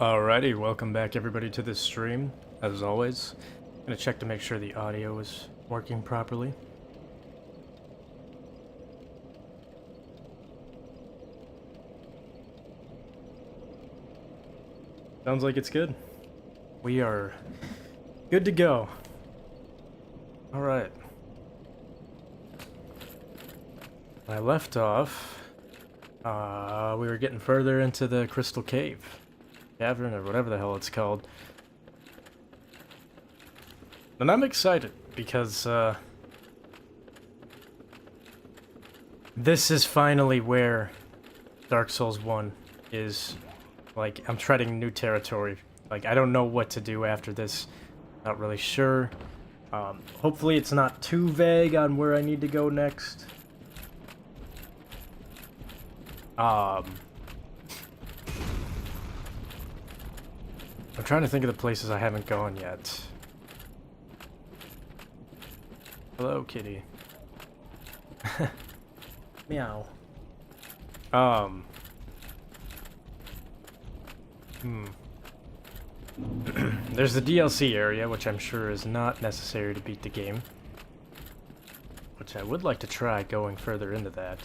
Alrighty, welcome back everybody to this stream. As always, I'm gonna check to make sure the audio is working properly. Sounds like it's good. We are good to go. Alright. When I left off, we were getting further into the Crystal Cave. Cavern, or whatever the hell it's called. And I'm excited, because, this is finally where Dark Souls 1 is. Like, I'm treading new territory. Like, I don't know what to do after this. Not really sure. Hopefully it's not too vague on where I need to go next. I'm trying to think of the places I haven't gone yet. Hello, kitty. Meow. There's the DLC area, which I'm sure is not necessary to beat the game. Which I would like to try going further into that.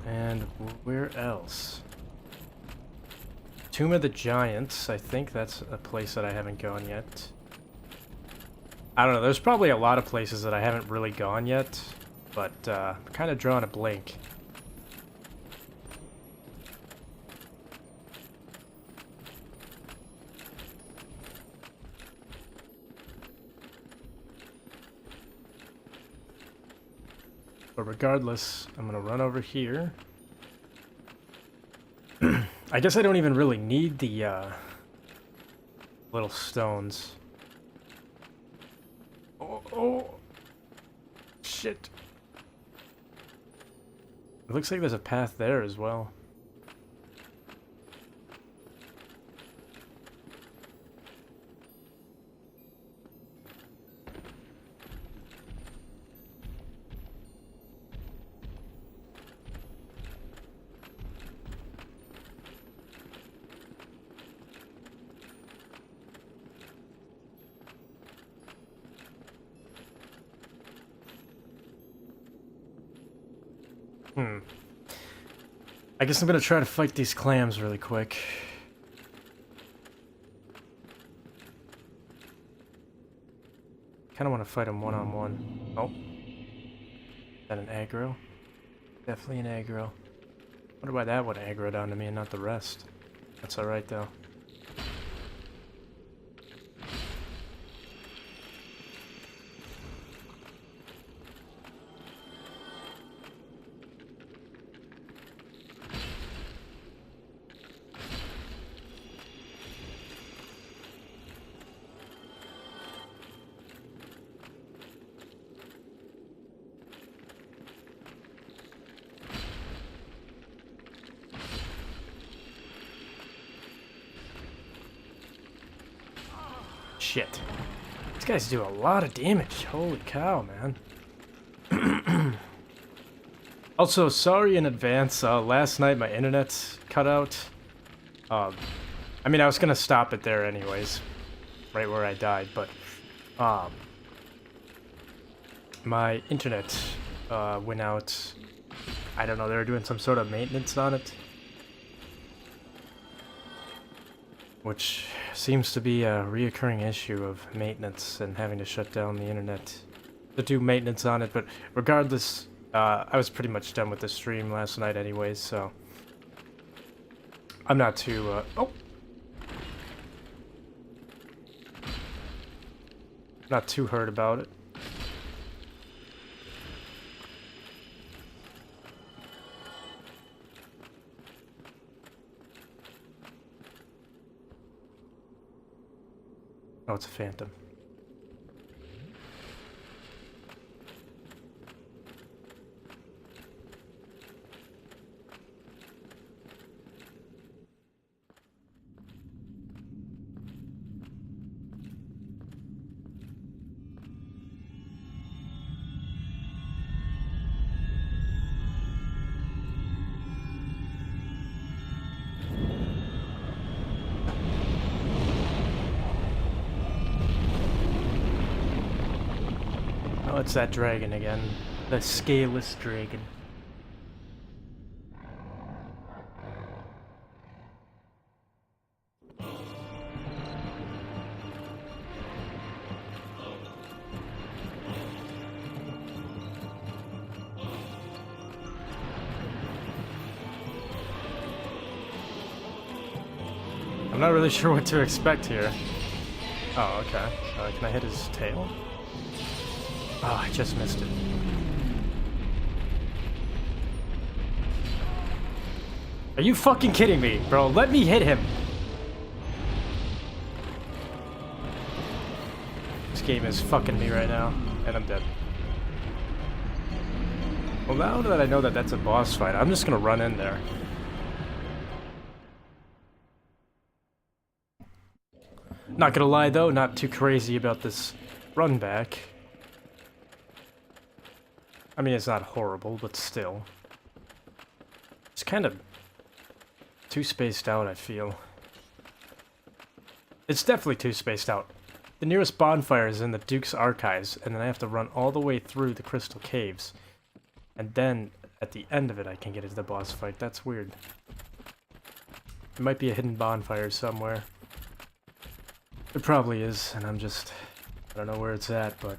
And where else? Tomb of the Giants, I think that's a place that I haven't gone yet. I don't know, there's probably a lot of places that I haven't really gone yet, but I'm kind of drawing a blank. But regardless, I'm gonna run over here. I guess I don't even really need the little stones. Oh, shit. It looks like there's a path there as well. I guess I'm gonna try to fight these clams really quick. Kinda wanna fight them one-on-one. Oh. Is that an aggro? Definitely an aggro. Wonder why that would aggro down to me and not the rest. That's alright though. Shit. These guys do a lot of damage. Holy cow, man. Also, sorry in advance. Last night my internet cut out. I mean, I was gonna stop it there anyways. Right where I died, but... my internet went out. I don't know, they were doing some sort of maintenance on it. Which seems to be a reoccurring issue of maintenance and having to shut down the internet to do maintenance on it. But regardless, I was pretty much done with the stream last night anyways, so I'm not too, not too hurt about it. Oh, it's a phantom. What's that dragon again? The scaleless dragon. I'm not really sure what to expect here. Oh, okay. Can I hit his tail? Oh, I just missed it. Are you fucking kidding me, bro? Let me hit him! This game is fucking me right now, and I'm dead. Well, now that I know that that's a boss fight, I'm just gonna run in there. Not gonna lie though, not too crazy about this run back. I mean, it's not horrible, but still. It's kind of too spaced out, I feel. It's definitely too spaced out. The nearest bonfire is in the Duke's Archives, and then I have to run all the way through the Crystal Caves. And then, at the end of it, I can get into the boss fight. That's weird. There might be a hidden bonfire somewhere. There probably is, and I don't know where it's at, but...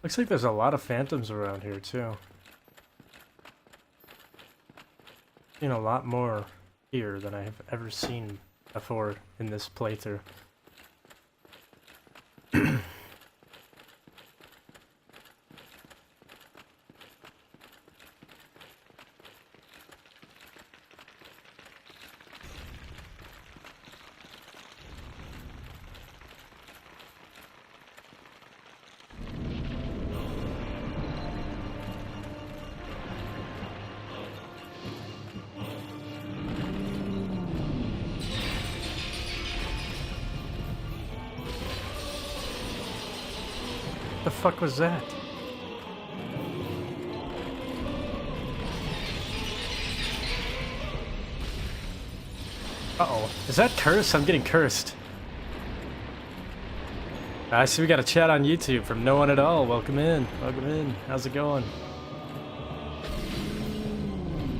Looks like there's a lot of phantoms around here, too. Seen a lot more here than I have ever seen before in this playthrough. The fuck was that? Uh-oh. Is that cursed? I'm getting cursed. I see we got a chat on YouTube from No One At All. Welcome in. Welcome in. How's it going?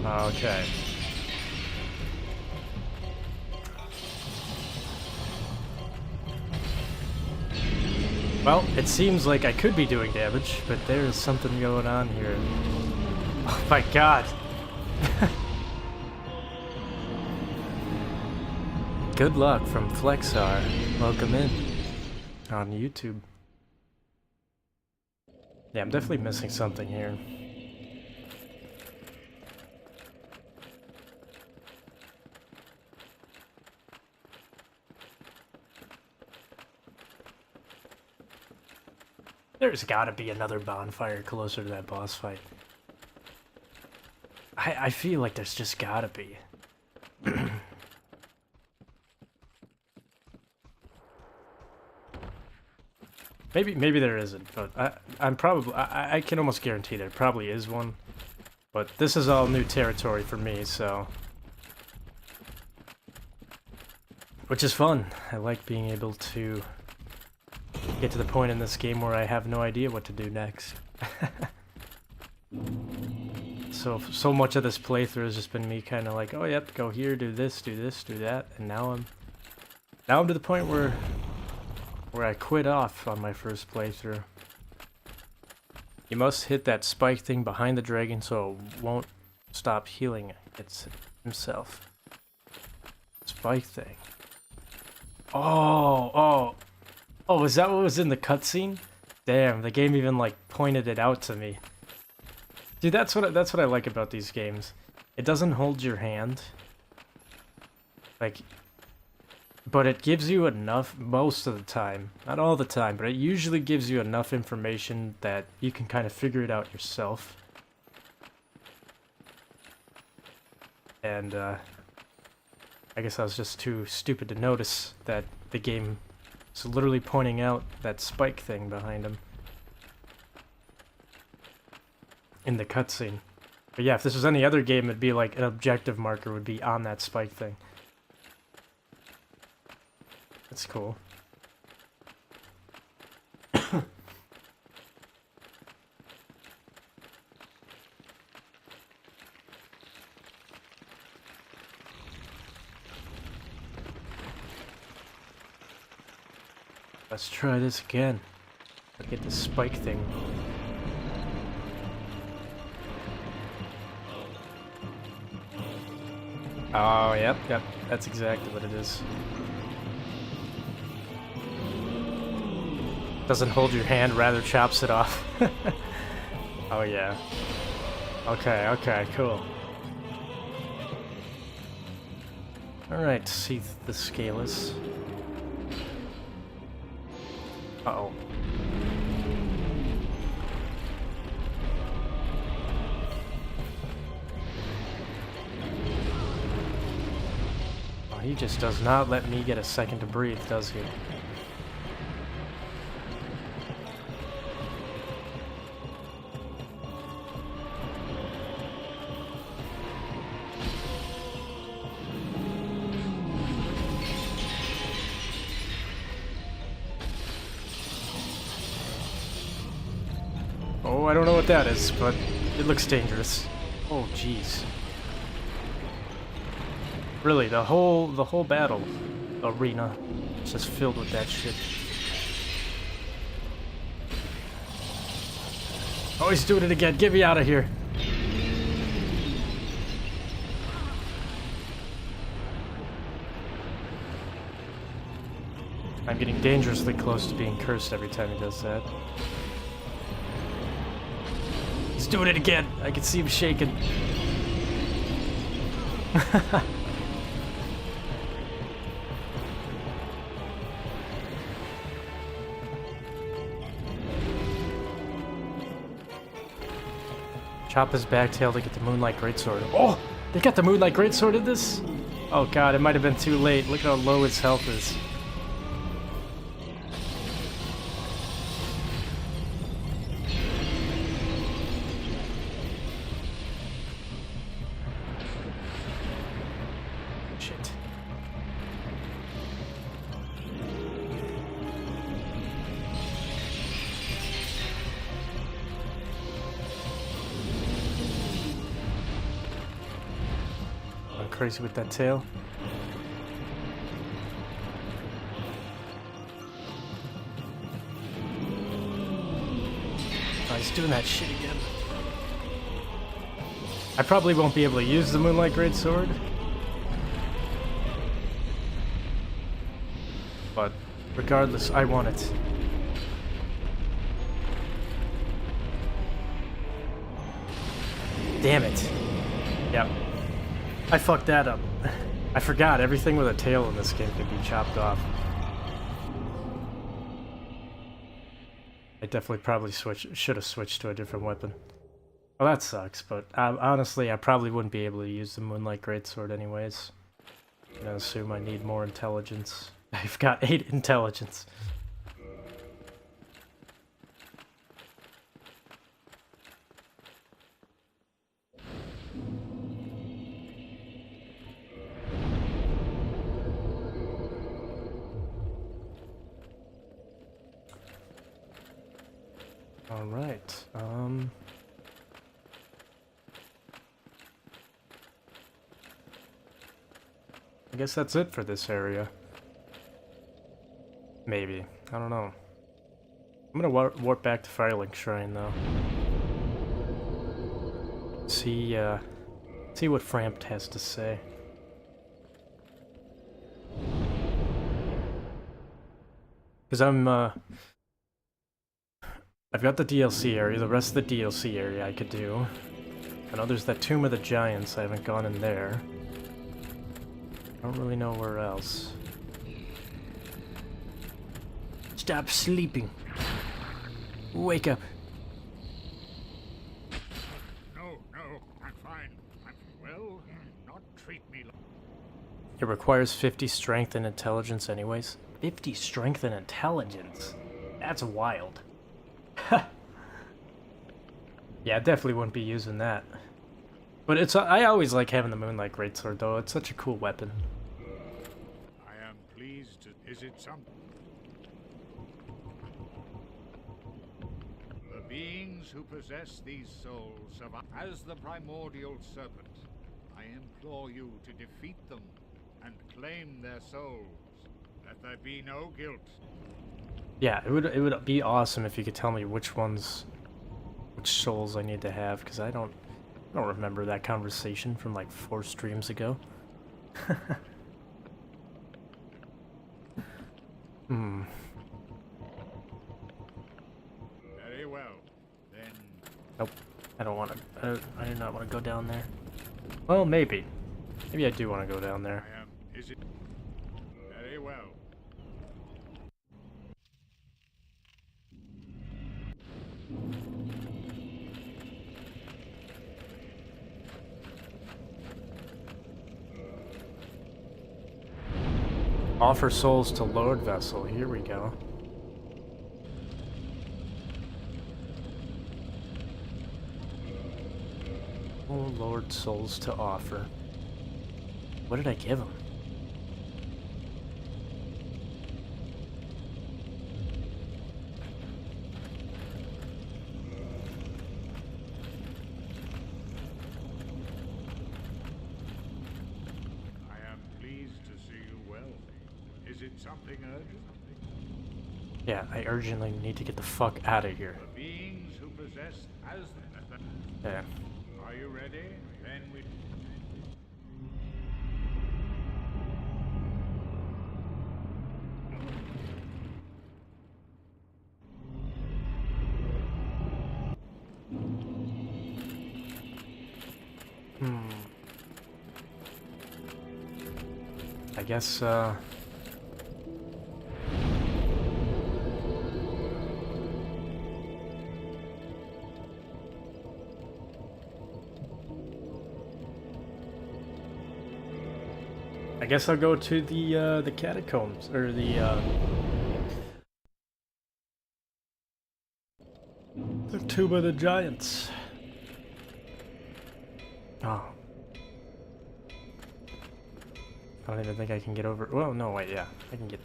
Okay. Well, it seems like I could be doing damage, but there's something going on here. Oh my god! Good luck from Flexar. Welcome in. On YouTube. Yeah, I'm definitely missing something here. There's gotta be another bonfire closer to that boss fight. I feel like there's just gotta be. Maybe there isn't, but I can almost guarantee there probably is one. But this is all new territory for me, so... Which is fun. I like being able to get to the point in this game where I have no idea what to do next. so much of this playthrough has just been me kind of like, oh yep, go here, do this, do that, and now I'm to the point where I quit off on my first playthrough. You must hit that spike thing behind the dragon so it won't stop healing himself. Spike thing. Oh, is that what was in the cutscene? Damn, the game even like pointed it out to me. Dude, that's what I like about these games. It doesn't hold your hand. Like, but it gives you enough most of the time. Not all the time, but it usually gives you enough information that you can kind of figure it out yourself. And I guess I was just too stupid to notice that the game is literally pointing out that spike thing behind him in the cutscene. But yeah, if this was any other game, it'd be like an objective marker would be on that spike thing. That's cool. Let's try this again. Let's get the spike thing. Oh, yep, that's exactly what it is. Doesn't hold your hand, rather chops it off. Oh yeah. Okay, cool. Alright, see the scalers. Uh-oh. Oh, he just does not let me get a second to breathe, does he? Oh, I don't know what that is, but it looks dangerous. Oh, jeez. Really, the whole battle arena is just filled with that shit. Oh, he's doing it again. Get me out of here. I'm getting dangerously close to being cursed every time he does that. He's doing it again. I can see him shaking. Chop his back tail to get the Moonlight Greatsword. Oh! They got the Moonlight Greatsword in this? Oh god, it might have been too late. Look how low his health is. Shit. I'm crazy with that tail. Oh, he's doing that shit again. I probably won't be able to use the Moonlight Greatsword. But regardless, I want it. Damn it. Yep. I fucked that up. I forgot everything with a tail in this game can be chopped off. I definitely probably should have switched to a different weapon. Well, that sucks, but honestly, I probably wouldn't be able to use the Moonlight Greatsword anyways. I'm gonna assume I need more intelligence. I've got 8 intelligence. All right. I guess that's it for this area. Maybe. I don't know. I'm gonna warp back to Firelink Shrine, though. See what Frampt has to say. Because I've got the DLC area, the rest of the DLC area I could do. I know there's that Tomb of the Giants, I haven't gone in there. I don't really know where else. Stop sleeping. Wake up. No, I'm fine. I'm well. Not treat me like... It requires 50 strength and intelligence anyways. 50 strength and intelligence? That's wild. Yeah, I definitely wouldn't be using that. But it's I always like having the Moonlight Greatsword though. It's such a cool weapon. I am pleased to... Is it something? The beings who possess these souls of... As the primordial serpent, I implore you to defeat them and claim their souls. Let there be no guilt. Yeah, it would be awesome if you could tell me which souls I need to have, because I don't remember that conversation from like 4 streams ago. Very well. Then... Nope. I don't want to... I do not want to go down there. Well, maybe. Maybe I do want to go down there. I am... Is it... Very well. Offer souls to Lord Vessel. Here we go. Oh, Lord, souls to offer. What did I give him? Something urgent? Yeah, I urgently need to get the fuck out of here. The beings who possess as the... Yeah. Are you ready? Then we... I guess, I'll go to the catacombs, or the Tomb of the Giants. Oh. I don't even think I can get over... Well, no, wait, yeah. I can get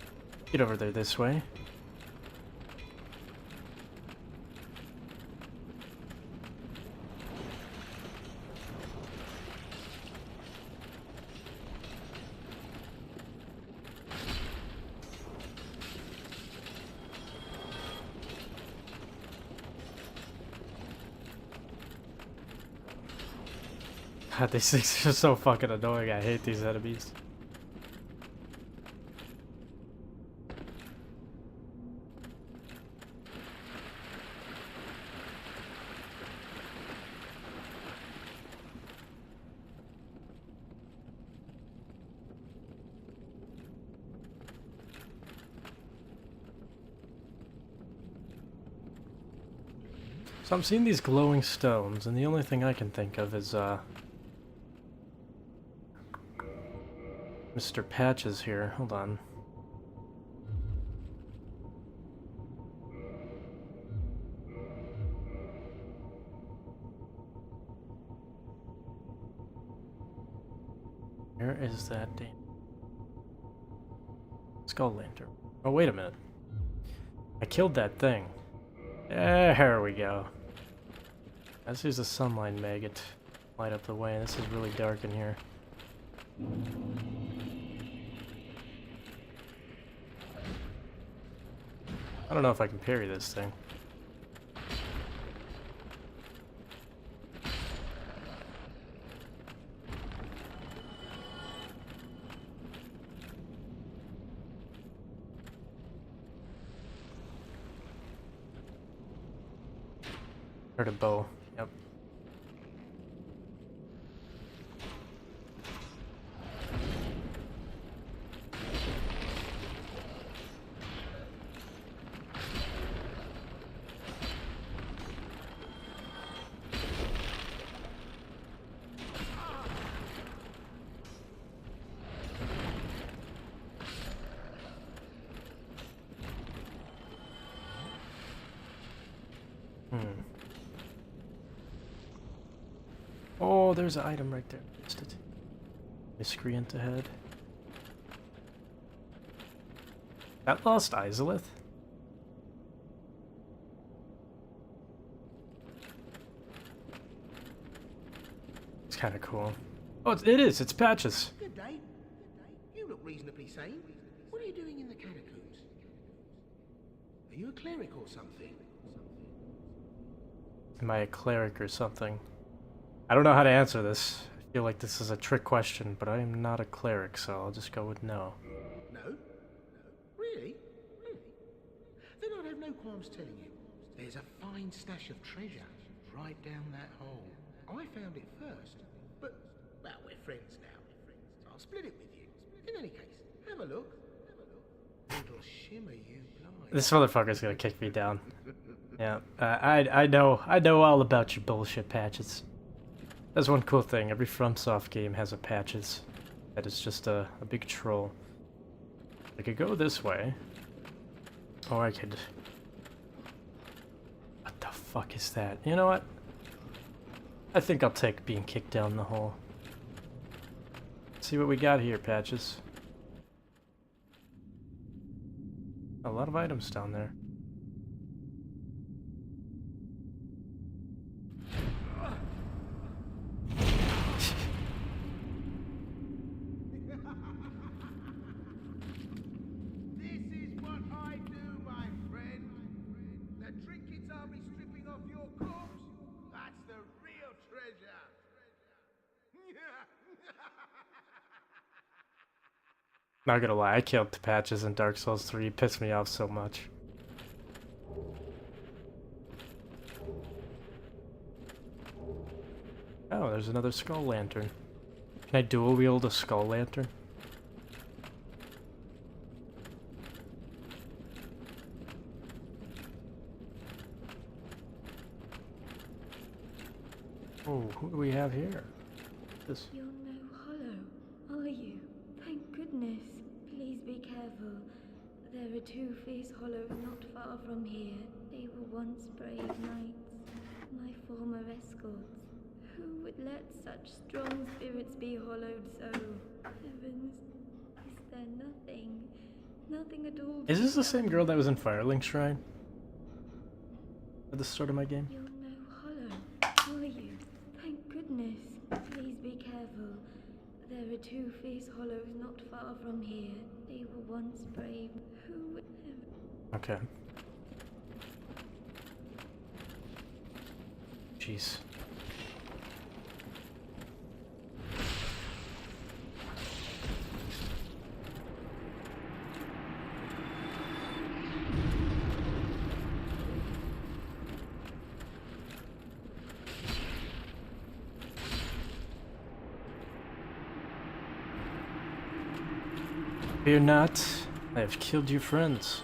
over there this way. God, these things are so fucking annoying. I hate these enemies. So I'm seeing these glowing stones, and the only thing I can think of is, Mr. Patches here. Hold on. Where is that damn skull lantern? Oh, wait a minute. I killed that thing. There we go. Let's use the sunlight maggot. Light up the way. This is really dark in here. I don't know if I can parry this thing. Heard a bow. Yep. Oh, there's an item right there. Missed it. Miscreant ahead. That lost Izalith? It's kind of cool. Oh, it is. It's Patches. Good day. You look reasonably sane. What are you doing in the catacombs? Are you a cleric or something? Am I a cleric or something? I don't know how to answer this. I feel like this is a trick question, but I am not a cleric, so I'll just go with no. No? Really? Really? Then I'd have no qualms telling you. There's a fine stash of treasure right down that hole. I found it first, but, well, we're friends now. So I'll split it with you. In any case, have a look. Little shimmer you blind. This motherfucker's gonna kick me down. Yeah, I know all about your bullshit, Patches. That's one cool thing. Every FromSoft game has a Patches. That is just a big troll. I could go this way, or I could. What the fuck is that? You know what? I think I'll take being kicked down the hole. Let's see what we got here, Patches. A lot of items down there. Not gonna lie, I killed Patches in Dark Souls 3. It pissed me off so much. Oh, there's another skull lantern. Can I dual wield a skull lantern? Oh, who do we have here? This. You're no hollow, are you? Thank goodness. Please be careful. There are two fierce hollows not far from here. They were once brave knights, my former escorts. Who would let such strong spirits be hollowed so? Heavens, is there nothing? Nothing at all? Is this the same girl that was in Firelink Shrine? At the start of my game? You're no hollow, are you? Thank goodness. Please be careful. There are two fierce hollows not far from here. They were once brave. Who would have... Okay. Jeez. Fear not, I have killed your friends.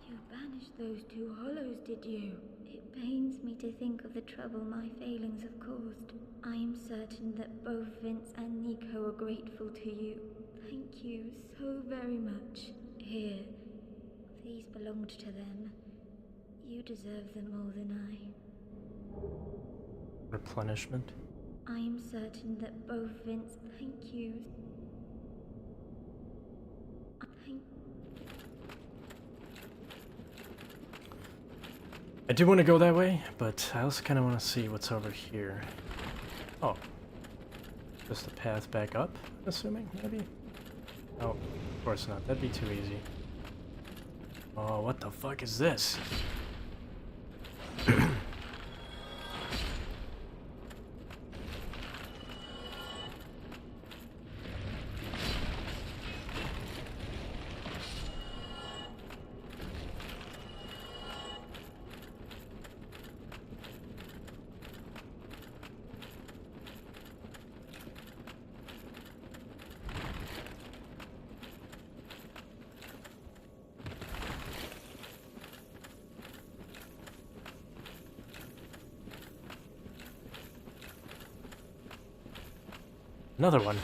You banished those two hollows, did you? It pains me to think of the trouble my failings have caused. I am certain that both Vince and Nico are grateful to you. Thank you so very much. Here, these belonged to them. You deserve them more than I. Replenishment. I am certain that both Vince... Thank you. I do want to go that way, but I also kind of want to see what's over here. Oh. Just a path back up, assuming, maybe? Oh, of course not. That'd be too easy. Oh, what the fuck is this? Another one.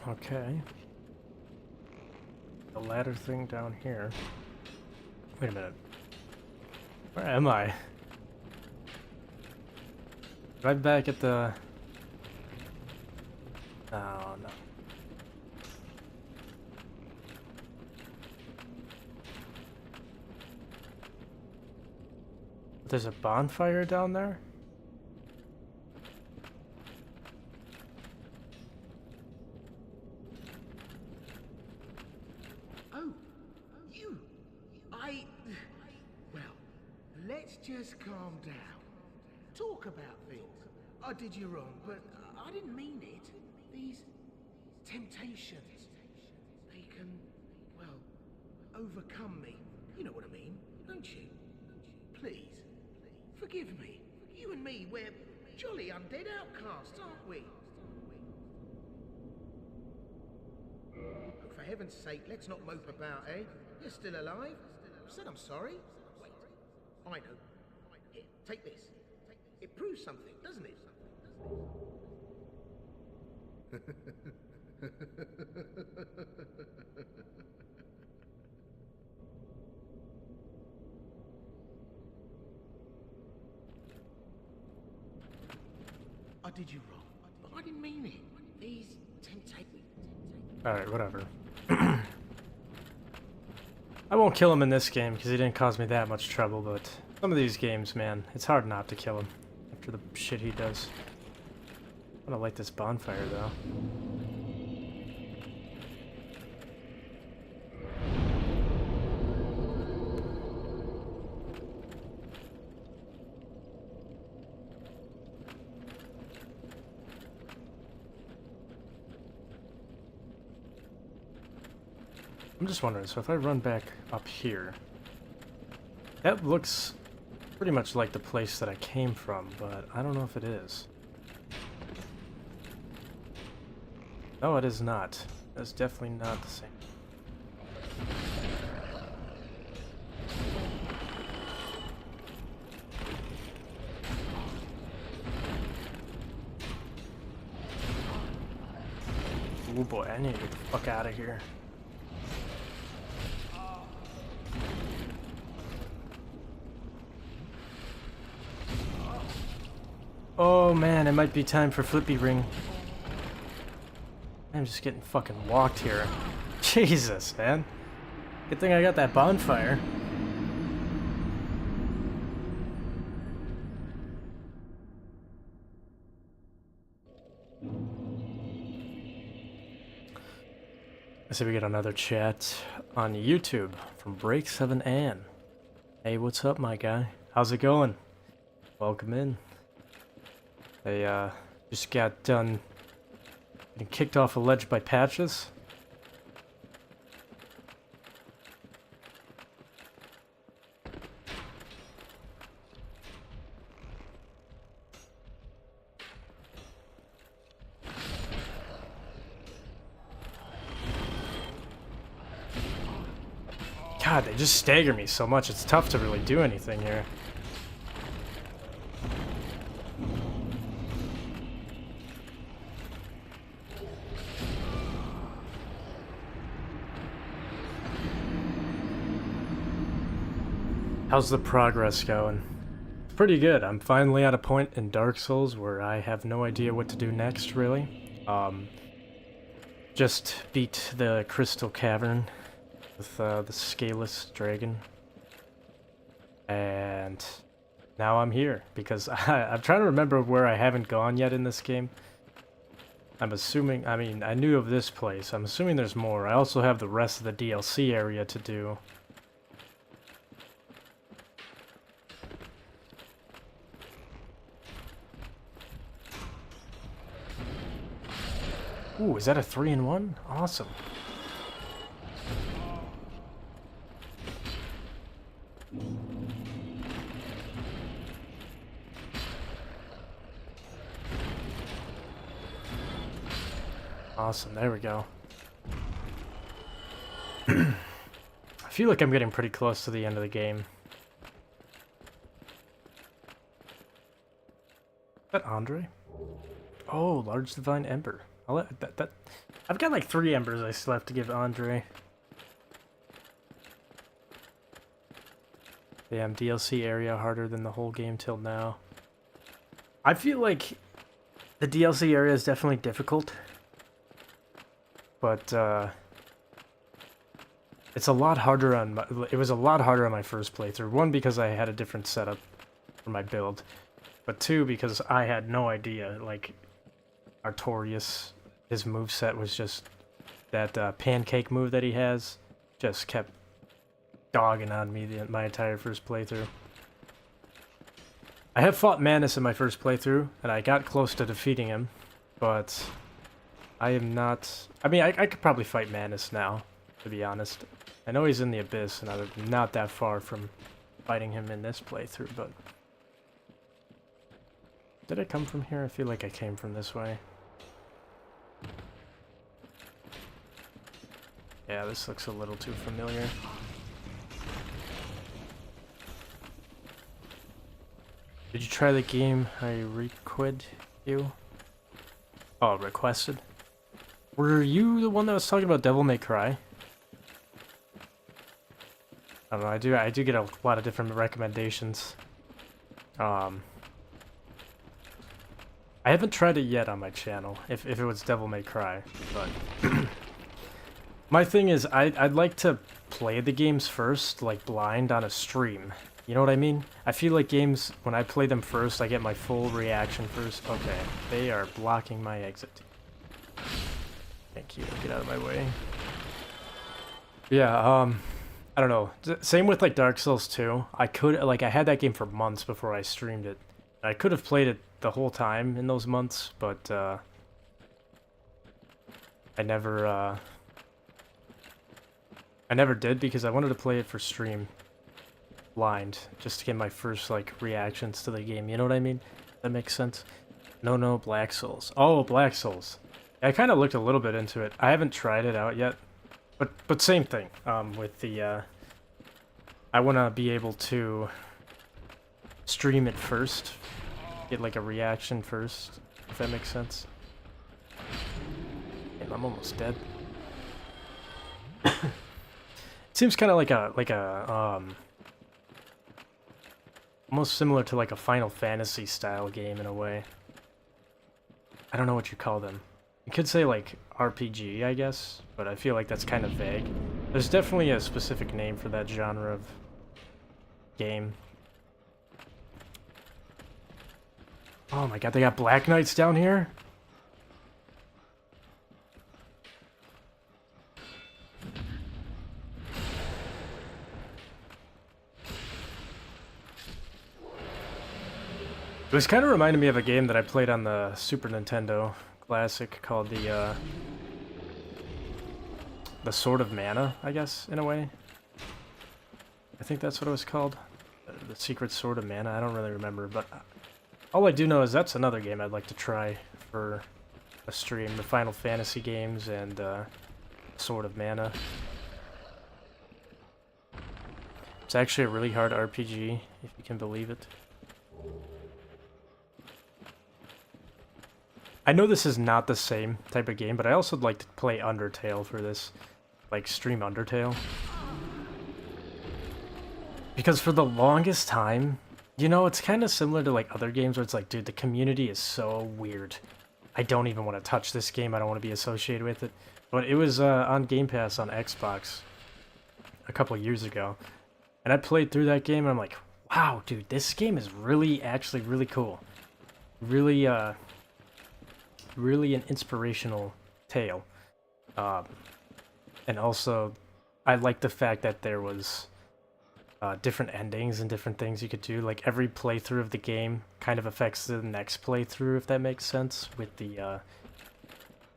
Okay. The ladder thing down here. Wait a minute. Where am I? Right back at the... Oh, no. There's a bonfire down there? Just calm down. Talk about things. I did you wrong, but I didn't mean it. These temptations, they can, well, overcome me. You know what I mean, don't you? Please, forgive me. You and me, we're jolly undead outcasts, aren't we? Oh, for heaven's sake, let's not mope about, eh? You're still alive? I said I'm sorry. Wait, I know. Here, take this. It proves something, doesn't it? I did you wrong, but I didn't mean it. These temptations. Alright, whatever. I won't kill him in this game because he didn't cause me that much trouble, but some of these games, man, it's hard not to kill him after the shit he does. I'm gonna light this bonfire, though. I'm just wondering, so if I run back up here, that looks pretty much like the place that I came from, but I don't know if it is. No, it is not. That's definitely not the same. Oh boy, I need to get the fuck out of here. Oh man, it might be time for Flippy Ring. I'm just getting fucking walked here. Jesus, man. Good thing I got that bonfire. I see we get another chat on YouTube from Break7An. Hey, what's up, my guy? How's it going? Welcome in. They just got done getting kicked off a ledge by Patches. God, they just stagger me so much, it's tough to really do anything here. How's the progress going? Pretty good. I'm finally at a point in Dark Souls where I have no idea what to do next, really. Just beat the Crystal Cavern with the scaleless dragon. And now I'm here, because I'm trying to remember where I haven't gone yet in this game. I'm assuming, I mean, I knew of this place. I'm assuming there's more. I also have the rest of the DLC area to do. Ooh, is that a 3-in-1? Awesome. Awesome, there we go. I feel like I'm getting pretty close to the end of the game. Is that Andre? Oh, large divine ember. I'll let that. I've got like 3 embers I still have to give Andre. Damn, DLC area harder than the whole game till now. I feel like the DLC area is definitely difficult. But, it's a lot harder on my... It was a lot harder on my first playthrough. 1, because I had a different setup for my build. But 2, because I had no idea, like... Artorias, his moveset was just... That, pancake move that he has, just kept dogging on me my entire first playthrough. I have fought Manus in my first playthrough, and I got close to defeating him, but... I am not... I mean, I could probably fight Manus now, to be honest. I know he's in the Abyss, and I'm not that far from fighting him in this playthrough, but... Did I come from here? I feel like I came from this way. Yeah, this looks a little too familiar. Did you try the game I requested you? Oh, requested? Were you the one that was talking about Devil May Cry? I don't know, I do get a lot of different recommendations. I haven't tried it yet on my channel, if it was Devil May Cry, but... My thing is, I'd like to play the games first, like blind on a stream. You know what I mean? I feel like games, when I play them first, I get my full reaction first. Okay, they are blocking my exit. Thank you, get out of my way. Yeah, I don't know. Same with like Dark Souls 2. I had that game for months before I streamed it. I could have played it the whole time in those months, but I never did because I wanted to play it for stream. Blind, just to get my first like reactions to the game, you know what I mean? That makes sense. No, Black Souls. Oh, Black Souls. I kind of looked a little bit into it. I haven't tried it out yet, but same thing. With the I want to be able to stream it first, get like a reaction first, if that makes sense. Damn, I'm almost dead. Seems kind of like a almost similar to like a Final Fantasy style game in a way. I don't know what you call them. You could say like RPG, I guess, but I feel like that's kind of vague. There's definitely a specific name for that genre of game. Oh my god, they got Black Knights down here? It was kind of reminding me of a game that I played on the Super Nintendo Classic called the Sword of Mana, I guess, in a way. I think that's what it was called. The Secret Sword of Mana, I don't really remember, but all I do know is that's another game I'd like to try for a stream. The Final Fantasy games and Sword of Mana. It's actually a really hard RPG, if you can believe it. I know this is not the same type of game, but I also would like to play Undertale for this. Like, stream Undertale. Because for the longest time, you know, it's kind of similar to like other games where it's like, dude, the community is so weird. I don't even want to touch this game. I don't want to be associated with it. But it was on Game Pass on Xbox a couple years ago. And I played through that game and I'm like, wow, dude, this game is really, actually really cool. Really, really an inspirational tale. And also, I like the fact that there was different endings and different things you could do. Like, every playthrough of the game kind of affects the next playthrough, if that makes sense, with the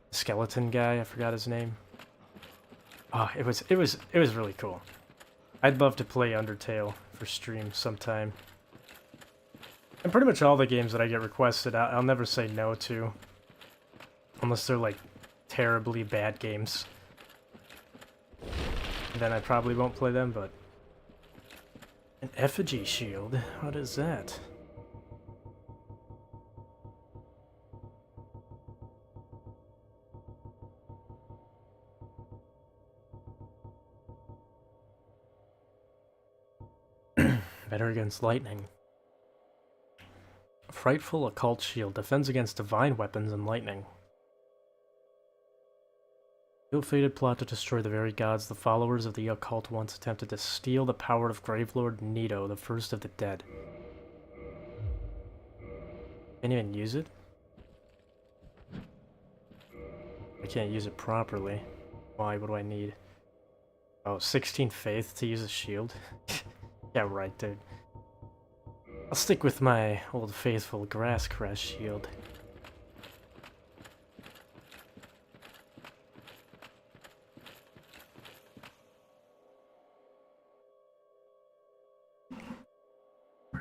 skeleton guy. I forgot his name. Oh, it was really cool. I'd love to play Undertale for stream sometime. And pretty much all the games that I get requested, I'll never say no to. Unless they're, like, terribly bad games. Then I probably won't play them, but... An effigy shield? What is that? Better against lightning. Frightful occult shield defends against divine weapons and lightning. Ill-fated plot to destroy the very gods, the followers of the occult once attempted to steal the power of Gravelord Nito, the first of the dead. Can't even use it? I can't use it properly. Why? What do I need? Oh, 16 faith to use a shield? Yeah, right, dude. I'll stick with my old faithful grass crest shield.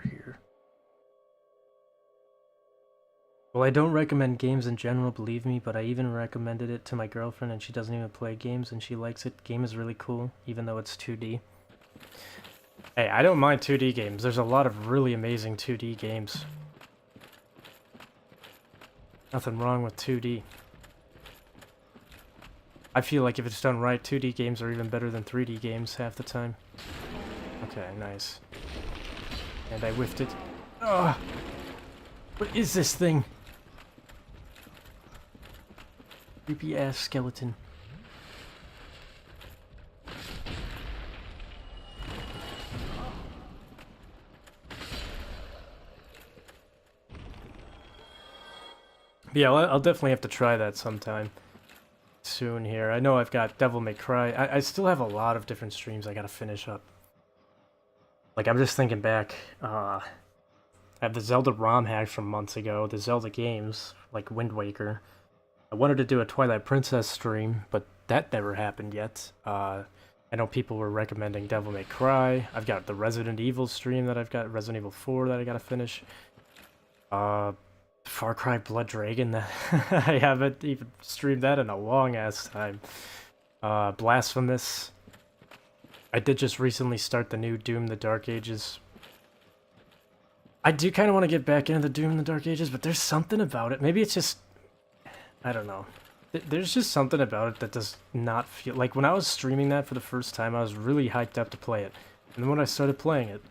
Here. Well, I don't recommend games in general, believe me, but I even recommended it to my girlfriend and she doesn't even play games and she likes it. Game is really cool, even though it's 2D. Hey, I don't mind 2D games. There's a lot of really amazing 2D games. Nothing wrong with 2D. I feel like if it's done right, 2D games are even better than 3D games half the time. Okay, nice. And I whiffed it. Ugh! What is this thing? Creepy ass skeleton. Yeah, I'll definitely have to try that sometime soon here. I know I've got Devil May Cry. I still have a lot of different streams I gotta finish up. Like, I'm just thinking back, I have the Zelda ROM hack from months ago, the Zelda games, like Wind Waker. I wanted to do a Twilight Princess stream, but that never happened yet. I know people were recommending Devil May Cry. I've got the Resident Evil stream that I've got, Resident Evil 4 that I gotta finish. Far Cry Blood Dragon, I haven't even streamed that in a long-ass time. Blasphemous. I did just recently start the new Doom the Dark Ages. I do kind of want to get back into the Doom the Dark Ages, but there's something about it. Maybe it's just... I don't know. There's just something about it that does not feel... Like, when I was streaming that for the first time, I was really hyped up to play it. And then when I started playing it,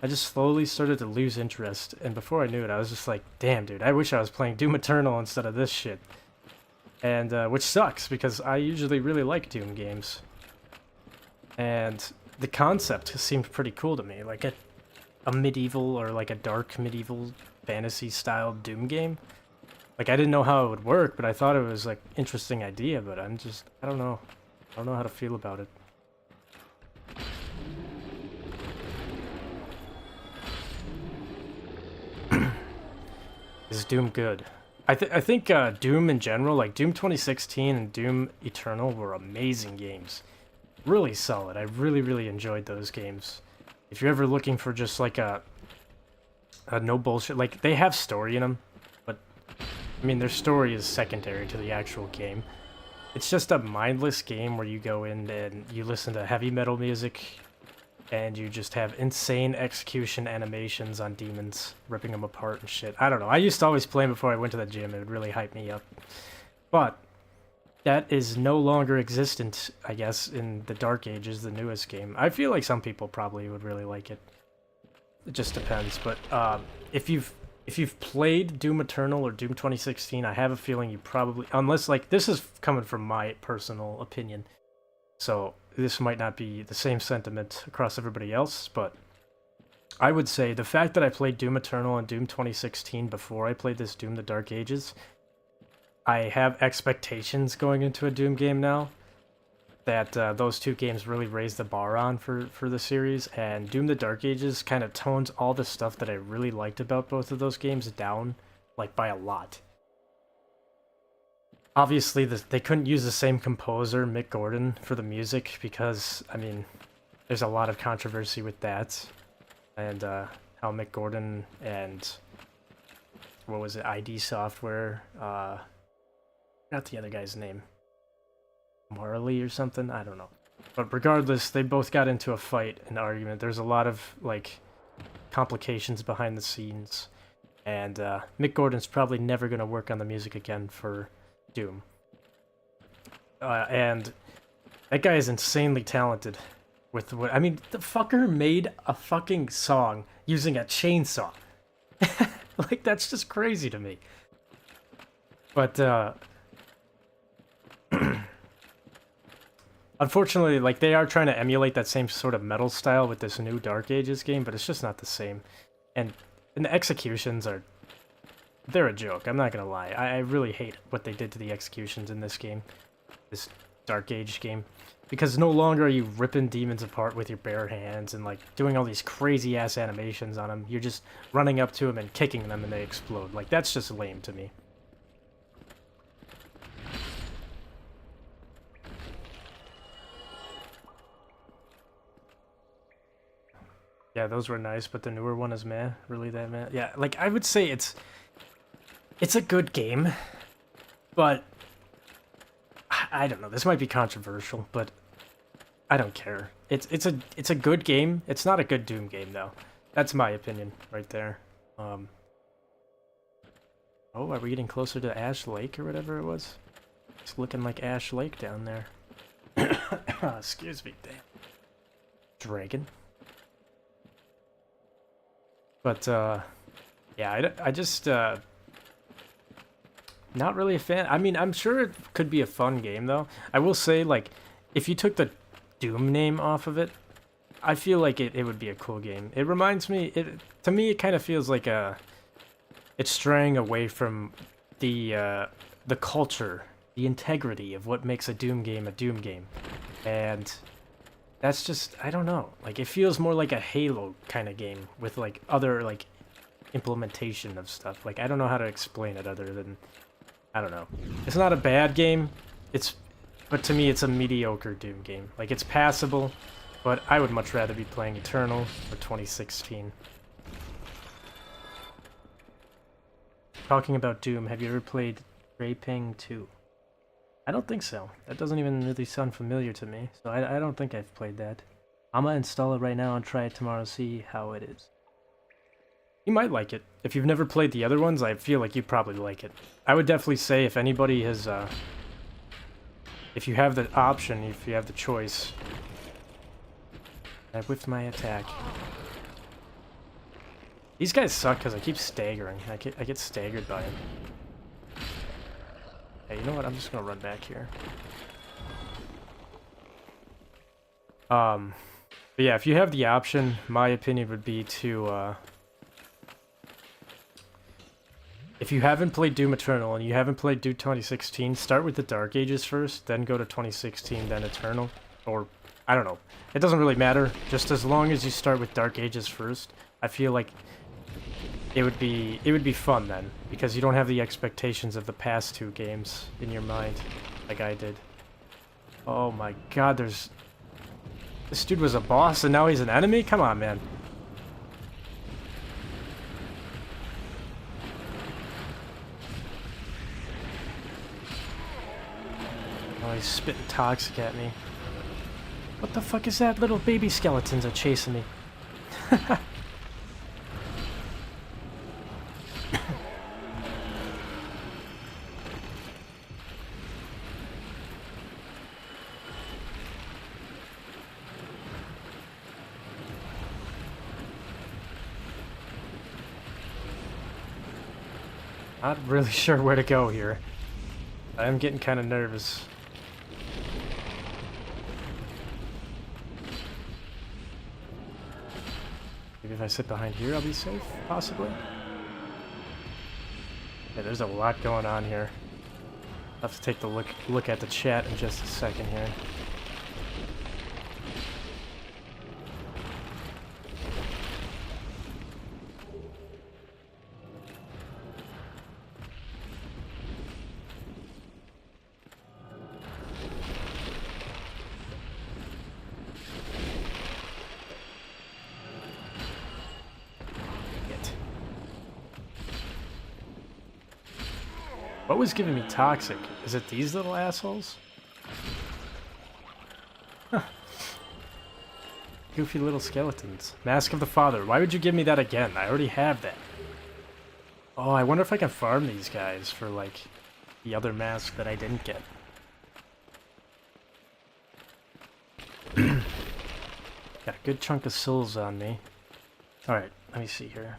I just slowly started to lose interest, and before I knew it, I was just like, damn, dude, I wish I was playing Doom Eternal instead of this shit. And, which sucks, because I usually really like Doom games. And the concept seemed pretty cool to me, like a medieval, or like a dark medieval fantasy-style Doom game. Like, I didn't know how it would work, but I thought it was, like, interesting idea, but I don't know. I don't know how to feel about it. Is Doom good? I think Doom in general, like Doom 2016 and Doom Eternal, were amazing games. Really solid. I really enjoyed those games. If you're ever looking for just like a no bullshit, like they have story in them, but I mean their story is secondary to the actual game. It's just a mindless game where you go in and you listen to heavy metal music and you just have insane execution animations on demons, ripping them apart and shit. I don't know. I used to always play them before I went to the gym. It would really hype me up. But that is no longer existent, I guess, in the Dark Ages, the newest game. I feel like some people probably would really like it. It just depends, but if you've played Doom Eternal or Doom 2016, I have a feeling you probably, unless, like, this is coming from my personal opinion, so this might not be the same sentiment across everybody else, but I would say the fact that I played Doom Eternal and Doom 2016 before I played this Doom the Dark Ages, I have expectations going into a Doom game now that those two games really raised the bar on for the series, and Doom the Dark Ages kind of tones all the stuff that I really liked about both of those games down, like, by a lot. Obviously, they couldn't use the same composer, Mick Gordon, for the music, because, I mean, there's a lot of controversy with that, and how Mick Gordon and, what was it, ID Software, not the other guy's name, Marley or something? I don't know. But regardless, they both got into a fight, an argument. There's a lot of, like, complications behind the scenes. And Mick Gordon's probably never going to work on the music again for Doom. And that guy is insanely talented. With what, I mean, the fucker made a fucking song using a chainsaw. Like, that's just crazy to me. But, unfortunately, like, they are trying to emulate that same sort of metal style with this new Dark Ages game, but it's just not the same. And the executions are... they're a joke, I'm not gonna lie. I really hate what they did to the executions in this game. This Dark Age game. Because no longer are you ripping demons apart with your bare hands and, like, doing all these crazy-ass animations on them. You're just running up to them and kicking them and they explode. Like, that's just lame to me. Yeah, those were nice, but the newer one is meh. Really that meh? Yeah, like, I would say it's a good game, but I don't know. This might be controversial, but I don't care. It's a good game. It's not a good Doom game though. That's my opinion right there. Oh, are we getting closer to Ash Lake or whatever it was? It's looking like Ash Lake down there. Excuse me, damn. Dragon. But, yeah, I just, not really a fan. I mean, I'm sure it could be a fun game, though. I will say, like, if you took the Doom name off of it, I feel like it would be a cool game. It reminds me, to me, it kind of feels like it's straying away from the culture, the integrity of what makes a Doom game. And... that's just, I don't know. Like, it feels more like a Halo kind of game with, like, other, like, implementation of stuff. Like, I don't know how to explain it other than, I don't know. It's not a bad game. But to me, it's a mediocre Doom game. Like, it's passable, but I would much rather be playing Eternal or 2016. Talking about Doom, have you ever played Raping 2? I don't think so. That doesn't even really sound familiar to me, so I don't think I've played that. I'm gonna install it right now and try it tomorrow, see how it is. You might like it. If you've never played the other ones, I feel like you'd probably like it. I would definitely say if anybody has, if you have the option, if you have the choice... I whiffed my attack. These guys suck because I keep staggering. I get staggered by them. Hey, you know what? I'm just gonna run back here. But yeah, if you have the option, my opinion would be to, if you haven't played Doom Eternal and you haven't played Doom 2016, start with the Dark Ages first, then go to 2016, then Eternal. Or, I don't know. It doesn't really matter. Just as long as you start with Dark Ages first, I feel like it would be fun then, because you don't have the expectations of the past two games in your mind, like I did. Oh my god, this dude was a boss and now he's an enemy? Come on, man. Oh, he's spitting toxic at me. What the fuck is that? Little baby skeletons are chasing me. Not really sure where to go here. I'm getting kind of nervous. Maybe if I sit behind here, I'll be safe, possibly. Yeah, there's a lot going on here. I'll have to take the look at the chat in just a second here. What was giving me toxic? Is it these little assholes? Huh. Goofy little skeletons. Mask of the Father. Why would you give me that again? I already have that. Oh, I wonder if I can farm these guys for, like, the other mask that I didn't get. Got a good chunk of souls on me. Alright, let me see here.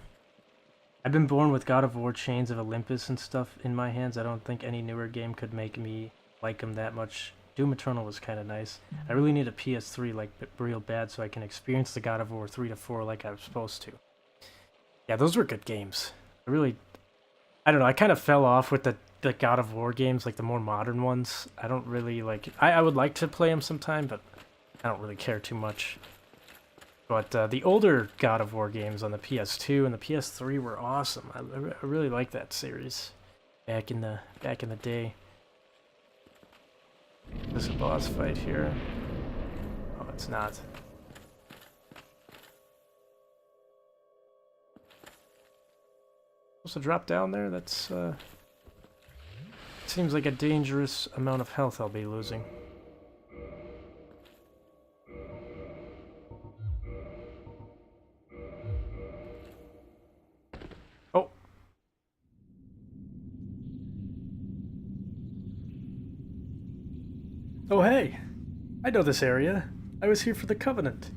I've been born with God of War, Chains of Olympus and stuff in my hands. I don't think any newer game could make me like them that much. Doom Eternal was kind of nice. I really need a PS3 like real bad so I can experience the God of War 3 to 4 like I was supposed to. Yeah, those were good games. I don't know, I kind of fell off with the God of War games, like the more modern ones. I don't really like... I would like to play them sometime, but I don't really care too much. But the older God of War games on the PS2 and the PS3 were awesome. I really like that series back in the day. There's a boss fight here. Oh, it's not. Supposed to drop down there? That's seems like a dangerous amount of health I'll be losing. Oh hey, I know this area. I was here for the Covenant.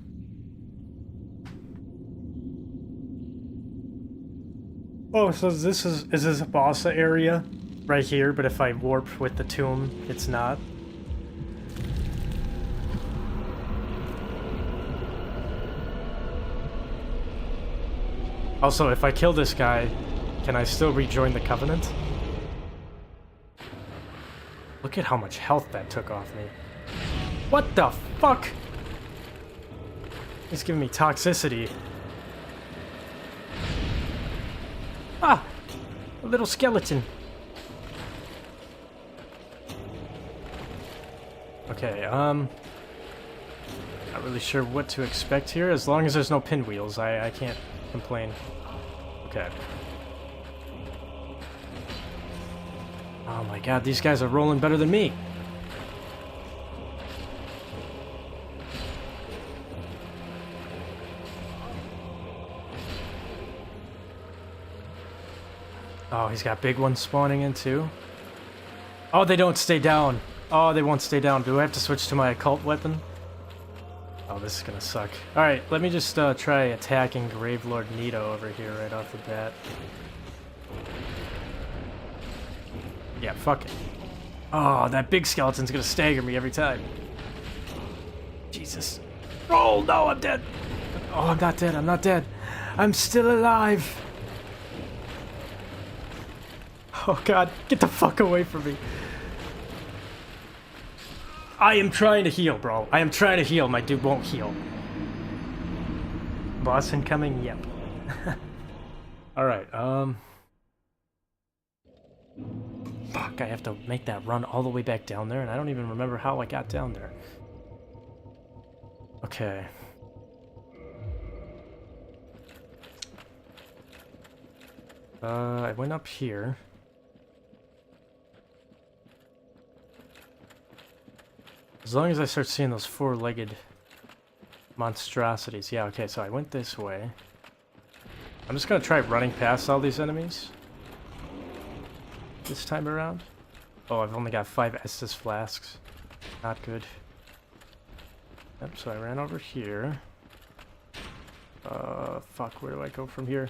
Oh, so is this a boss area right here, but if I warp with the tomb, it's not? Also, if I kill this guy, can I still rejoin the Covenant? Look at how much health that took off me. What the fuck? It's giving me toxicity. Ah! A little skeleton. Okay, not really sure what to expect here. As long as there's no pinwheels, I can't complain. Okay. Oh my god, these guys are rolling better than me. Oh, he's got big ones spawning in too. Oh, they don't stay down. Oh, they won't stay down. Do I have to switch to my occult weapon? Oh, this is gonna suck. Alright, let me just try attacking Gravelord Nito over here right off the bat. Yeah, fuck it. Oh, that big skeleton's gonna stagger me every time. Jesus. Oh, no, I'm dead. Oh, I'm not dead. I'm not dead. I'm still alive. Oh, God. Get the fuck away from me. I am trying to heal, bro. I am trying to heal. My dude won't heal. Boss incoming? Yep. Alright, Fuck, I have to make that run all the way back down there, and I don't even remember how I got down there. Okay. I went up here. As long as I start seeing those four-legged monstrosities. Yeah, okay, so I went this way. I'm just gonna try running past all these enemies this time around. Oh, I've only got 5 Estus flasks. Not good. Yep, so I ran over here. Fuck, where do I go from here?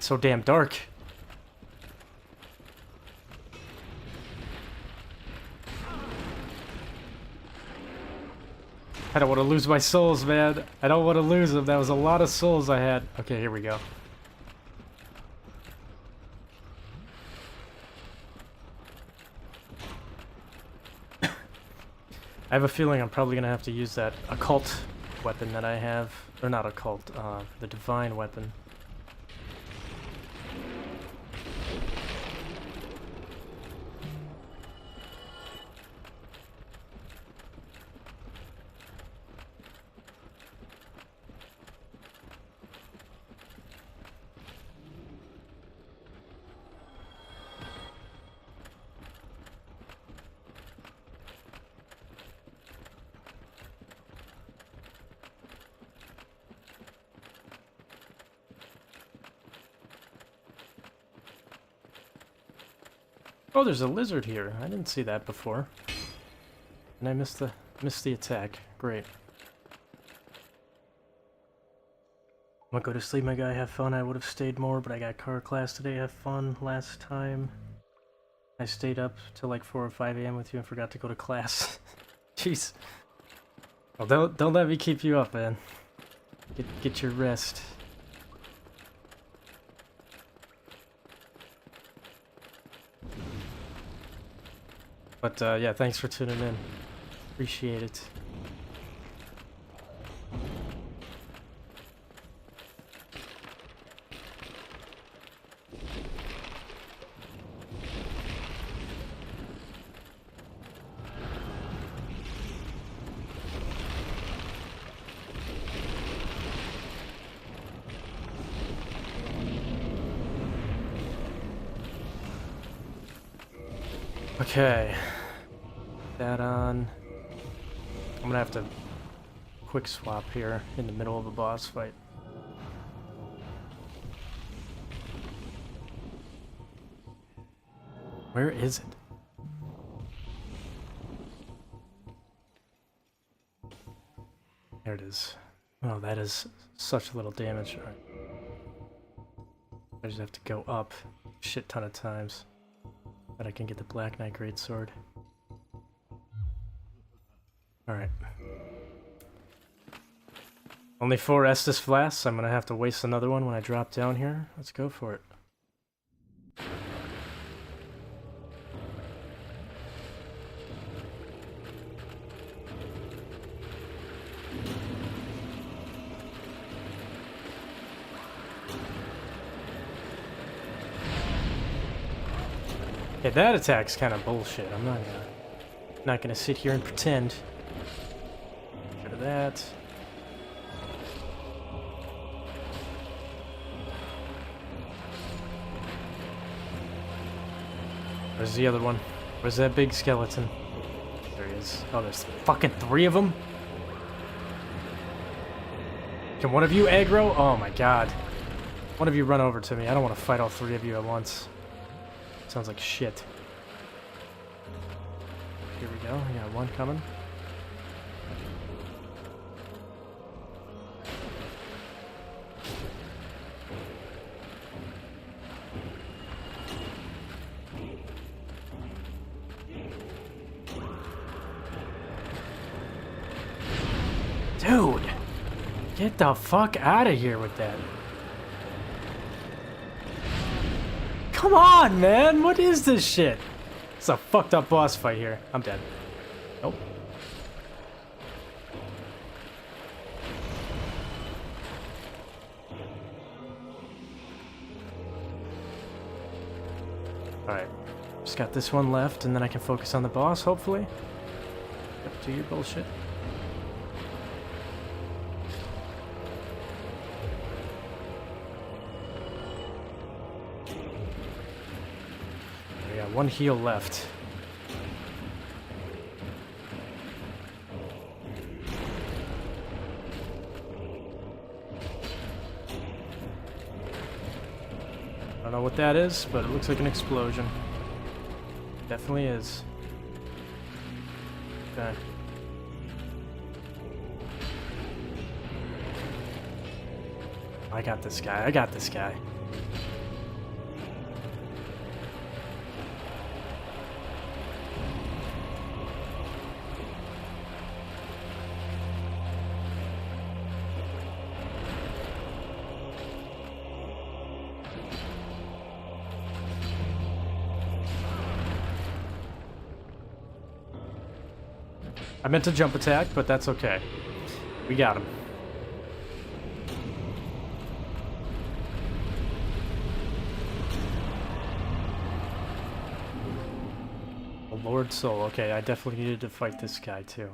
so damn dark. I don't want to lose my souls, man. I don't want to lose them. That was a lot of souls I had. Okay, here we go. I have a feeling I'm probably going to have to use that occult weapon that I have. Or not occult, the divine weapon. Oh, there's a lizard here. I didn't see that before. And I missed the attack. Great. I'm gonna go to sleep, my guy. Have fun. I would have stayed more, but I got car class today. Have fun. Last time I stayed up till like 4 or 5 a.m. with you and forgot to go to class. Jeez. Well, don't let me keep you up, man. Get your rest. But yeah, thanks for tuning in. Appreciate it. Okay, that on. I'm gonna have to quick swap here in the middle of a boss fight. Where is it? There it is. Oh, that is such little damage. All right. I just have to go up a shit ton of times. But I can get the Black Knight Greatsword. Alright. Only 4 Estus Flasks. I'm gonna have to waste another one when I drop down here. Let's go for it. Yeah, that attack's kind of bullshit. I'm not gonna sit here and pretend. Get rid of that. Where's the other one? Where's that big skeleton? There he is. Oh, there's fucking 3 of them? Can one of you aggro? Oh my god. One of you run over to me. I don't want to fight all 3 of you at once. Sounds like shit. Here we go. We got one coming. Dude! Get the fuck out of here with that. Come on, man! What is this shit? It's a fucked up boss fight here. I'm dead. Nope. Alright. Just got this one left, and then I can focus on the boss, hopefully. Yep, do your bullshit. One heal left. I don't know what that is, but it looks like an explosion. Definitely is. Okay. I got this guy. I got this guy. meant to jump attack, but that's okay. We got him. A Lord Soul. Okay, I definitely needed to fight this guy too.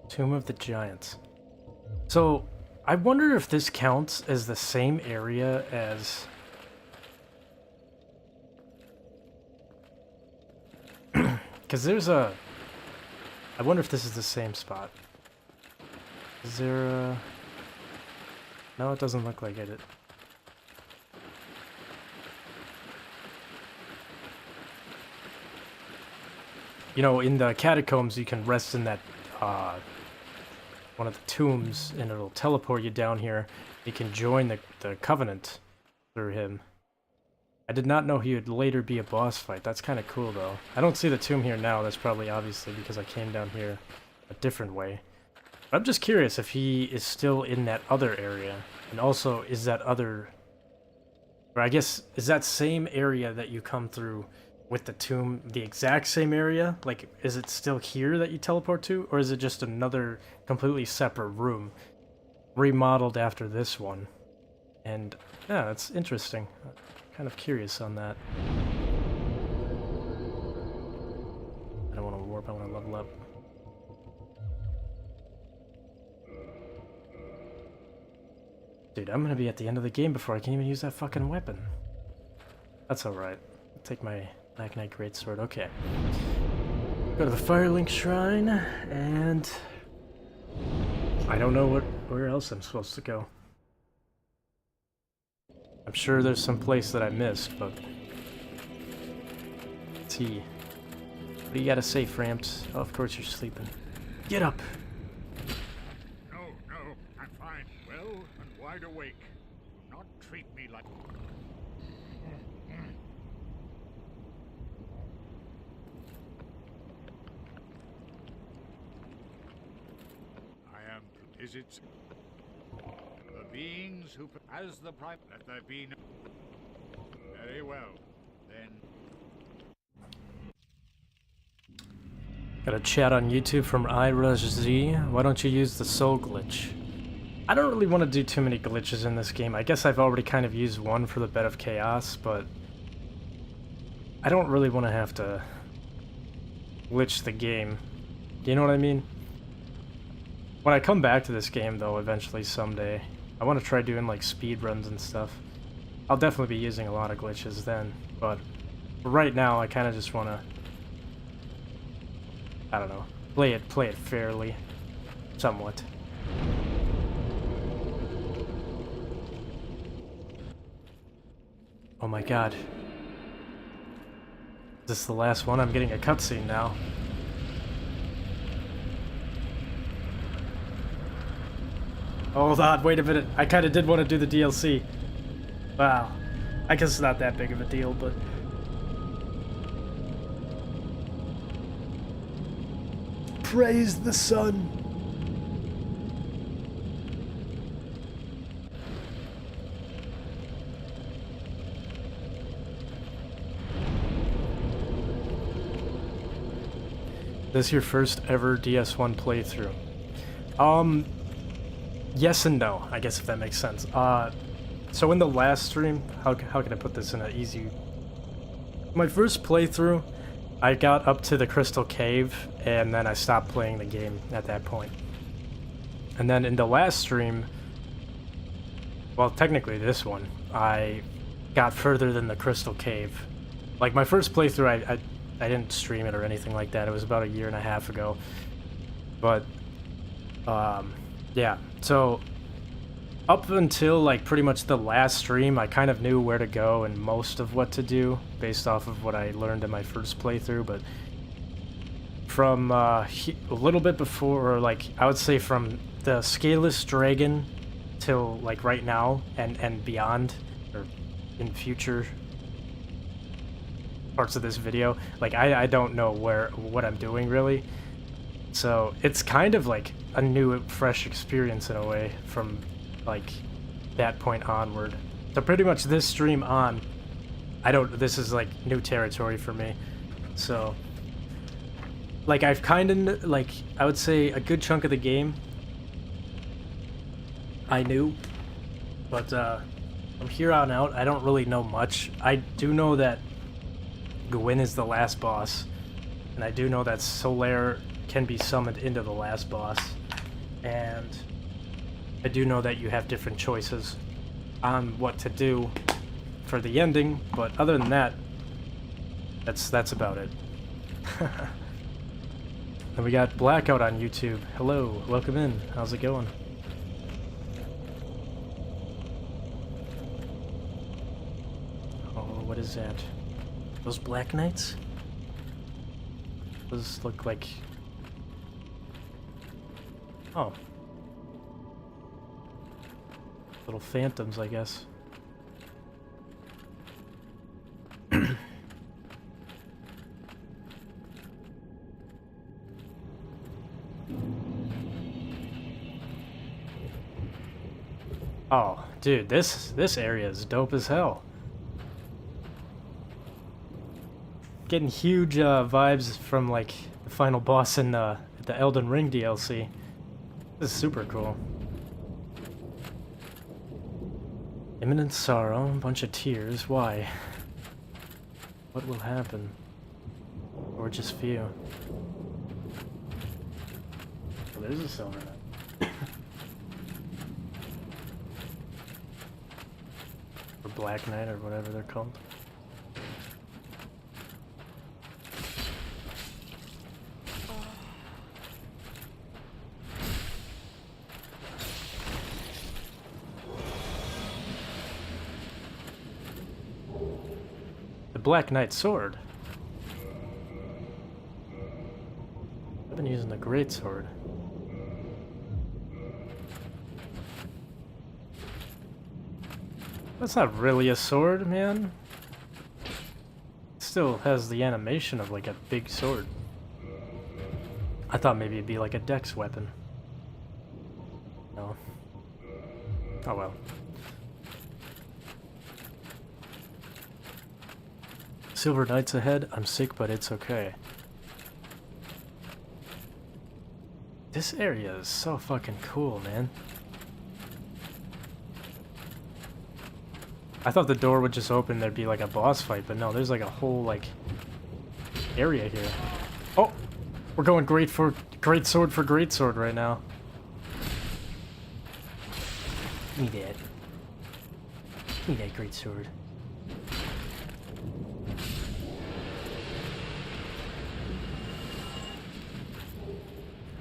Tomb of the Giants. So, I wonder if this counts as the same area as... Because there's a... I wonder if this is the same spot. Is there a... No, it doesn't look like it. You know, in the catacombs, you can rest in that... one of the tombs, and it'll teleport you down here. You can join the Covenant through him. I did not know he would later be a boss fight. That's kind of cool, though. I don't see the tomb here now. That's probably obviously because I came down here a different way. But I'm just curious if he is still in that other area. And also, is that other... Or I guess, is that same area that you come through with the tomb the exact same area? Like, is it still here that you teleport to? Or is it just another completely separate room remodeled after this one? And yeah, that's interesting. I'm kind of curious on that. I don't want to warp, I want to level up. Dude, I'm gonna be at the end of the game before I can even use that fucking weapon. That's alright. I'll take my Black Knight Greatsword. Okay. Go to the Firelink Shrine, and... I don't know where else I'm supposed to go. I'm sure there's some place that I missed, but... Let's see. What do you gotta say, Framps? Oh, of course you're sleeping. Get up! No, I'm fine. Well and wide awake. Do not treat me like... I am... Is it... The beings who... As the prime... Let there be no... Very well. Then... Got a chat on YouTube from iRushZ. Why don't you use the soul glitch? I don't really want to do too many glitches in this game. I guess I've already kind of used one for the Bed of Chaos, but... I don't really want to have to... glitch the game. Do you know what I mean? When I come back to this game, though, eventually someday, I want to try doing, like, speed runs and stuff. I'll definitely be using a lot of glitches then, but right now, I kind of just want to... I don't know. Play it fairly. Somewhat. Oh my god. Is this the last one? I'm getting a cutscene now. Hold on, wait a minute. I kind of did want to do the DLC. Wow. I guess it's not that big of a deal, but... Praise the sun! This your first ever DS1 playthrough? Yes and no, I guess, if that makes sense. So in the last stream, how can I put this in an easy... My first playthrough, I got up to the Crystal Cave, and then I stopped playing the game at that point. And then in the last stream, well, technically this one, I got further than the Crystal Cave. Like, my first playthrough, I didn't stream it or anything like that. It was about 1.5 years ago. But, yeah. So, up until, like, pretty much the last stream, I kind of knew where to go and most of what to do based off of what I learned in my first playthrough, but from a little bit before, or like, I would say from the Scaleless Dragon till, like, right now and beyond, or in future parts of this video, like, I don't know what I'm doing, really. So it's kind of like a new, fresh experience in a way from like that point onward. So pretty much this stream on, this is like new territory for me. So like I've kind of like, I would say a good chunk of the game I knew, but from here on out I don't really know much. I do know that Gwyn is the last boss, and I do know that Solaire can be summoned into the last boss, and I do know that you have different choices on what to do for the ending, but other than that, that's about it. Then we got Blackout on YouTube. Hello, welcome in. How's it going? Oh, what is that? Those Black Knights? Those look like... Oh. Little phantoms, I guess. Oh, dude, this area is dope as hell. Getting huge vibes from like the final boss in the Elden Ring DLC. This is super cool. Imminent sorrow, a bunch of tears. Why? What will happen? Or just few? Oh, there's a silver knight. Or Black Knight, or whatever they're called. Black Knight sword. I've been using the great sword. That's not really a sword, man. It still has the animation of like a big sword. I thought maybe it'd be like a dex weapon. No. Oh well. Silver Knights ahead. I'm sick, but it's okay. This area is so fucking cool, man. I thought the door would just open, there'd be like a boss fight, but no, there's like a whole like area here. Oh, we're going great sword for great sword right now. Give me that. Give me that great sword.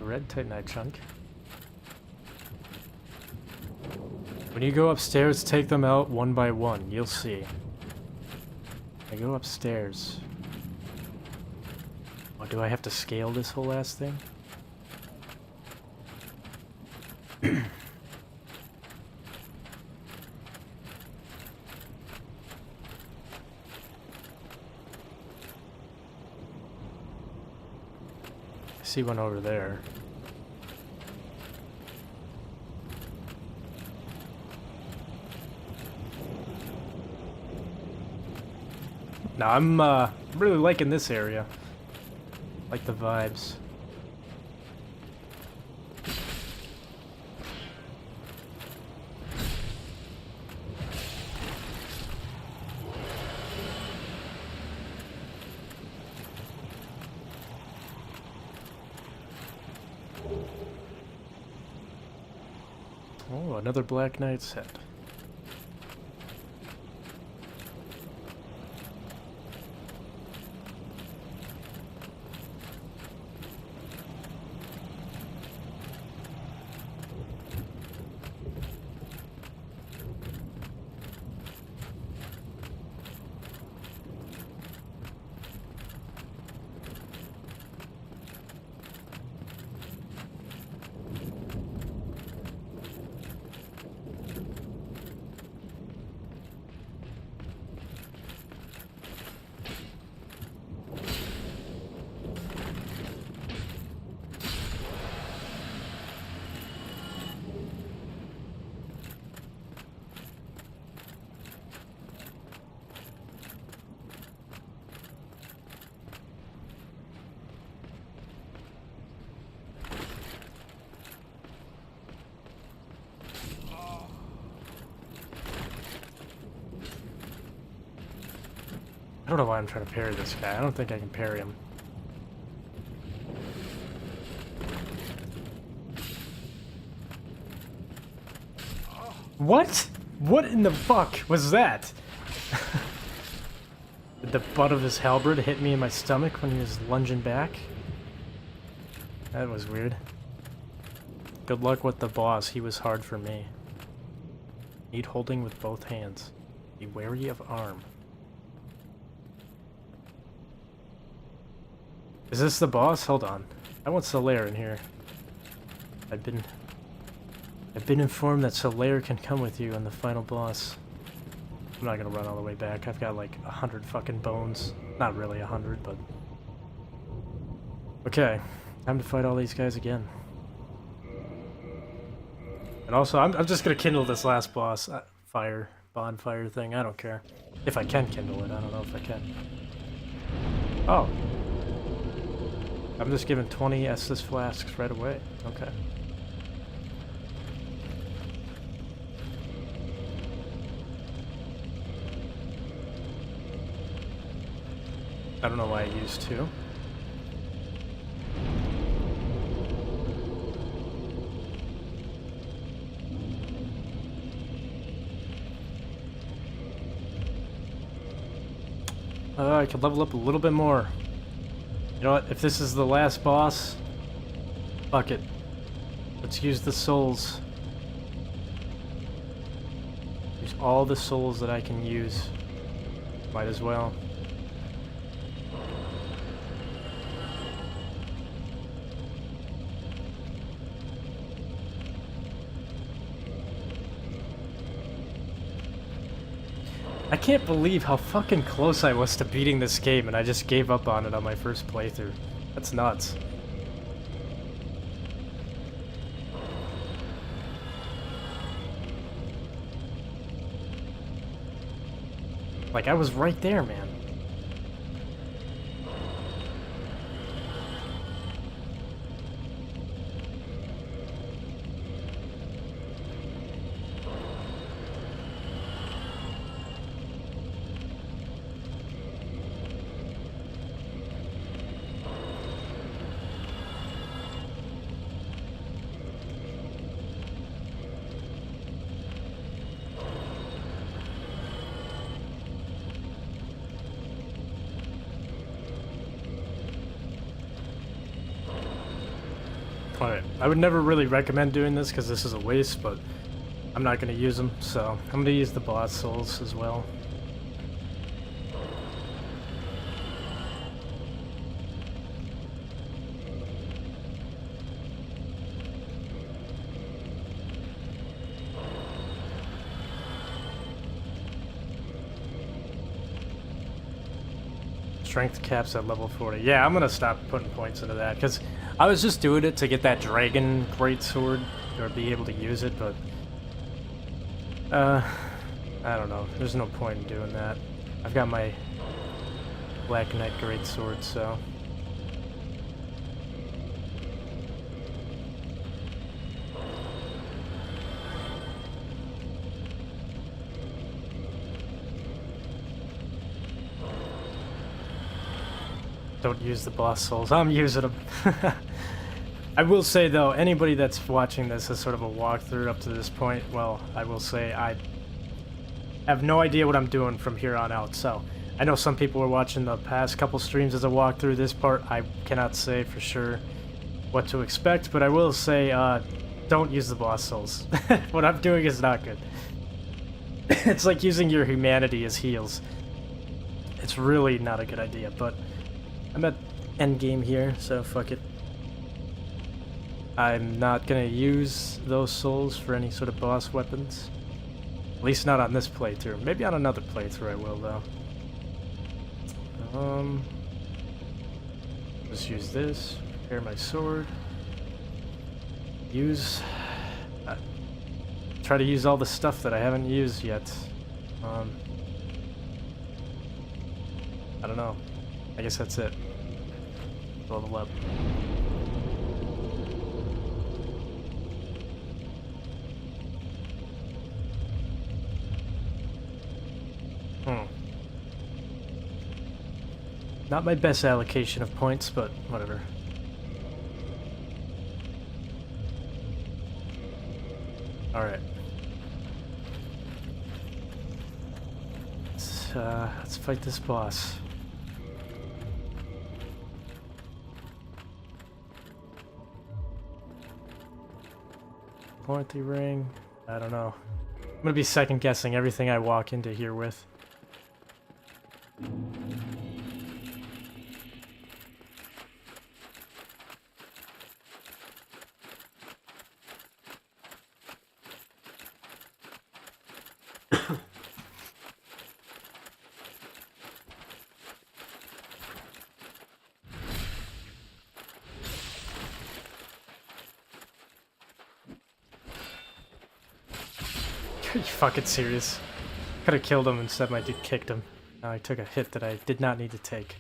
Red Titanite chunk. When you go upstairs, take them out one by one. You'll see. I go upstairs. Oh, do I have to scale this whole ass thing? I see one over there. Now I'm really liking this area. Like the vibes. Oh, another Black Knight set. I don't know why I'm trying to parry this guy. I don't think I can parry him. What? What in the fuck was that? Did the butt of his halberd hit me in my stomach when he was lunging back? That was weird. Good luck with the boss. He was hard for me. Need holding with both hands. Be wary of arm. Is this the boss? Hold on. I want Solaire in here. I've been informed that Solaire can come with you on the final boss. I'm not gonna run all the way back. I've got like 100 fucking bones. Not really 100, but... Okay. Time to fight all these guys again. And also, I'm just gonna kindle this last boss. Bonfire thing. I don't care. If I can kindle it. I don't know if I can. Oh. I'm just giving 20 Estus flasks right away. Okay. I don't know why I used 2. I could level up a little bit more. You know what? If this is the last boss, fuck it. Let's use the souls. Use all the souls that I can use. Might as well. I can't believe how fucking close I was to beating this game and I just gave up on it on my first playthrough. That's nuts. Like, I was right there, man. Alright, I would never really recommend doing this because this is a waste, but I'm not going to use them, so I'm going to use the boss souls as well. Strength caps at level 40. Yeah, I'm gonna stop putting points into that, because I was just doing it to get that dragon greatsword, or be able to use it, but... I don't know. There's no point in doing that. I've got my Black Knight greatsword, so... Don't use the boss souls. I'm using them. I will say, though, anybody that's watching this as sort of a walkthrough up to this point, well, I will say I have no idea what I'm doing from here on out. So I know some people were watching the past couple streams as a walkthrough. This part, I cannot say for sure what to expect, but I will say don't use the boss souls. What I'm doing is not good. It's like using your humanity as heals. It's really not a good idea, but... I'm at endgame here, so fuck it. I'm not gonna use those souls for any sort of boss weapons. At least not on this playthrough. Maybe on another playthrough I will, though. Just use this. Prepare my sword. Try to use all the stuff that I haven't used yet. I don't know. I guess that's it. Level up. Not my best allocation of points, but whatever. Alright. Let's fight this boss. Pointy ring? I don't know. I'm gonna be second guessing everything I walk into here with. Are you fucking serious? Could have killed him, instead my dude kicked him. Now I took a hit that I did not need to take.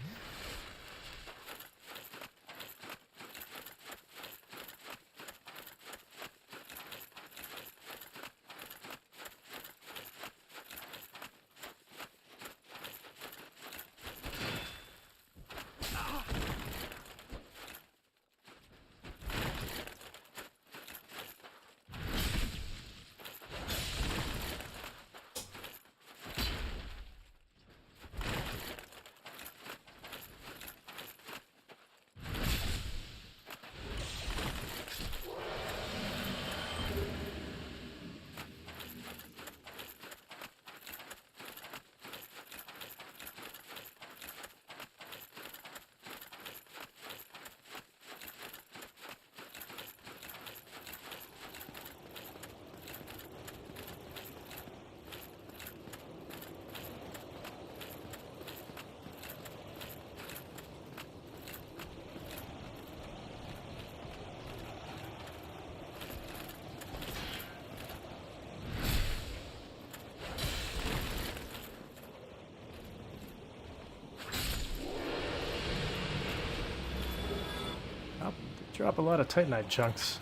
Drop a lot of Titanite chunks.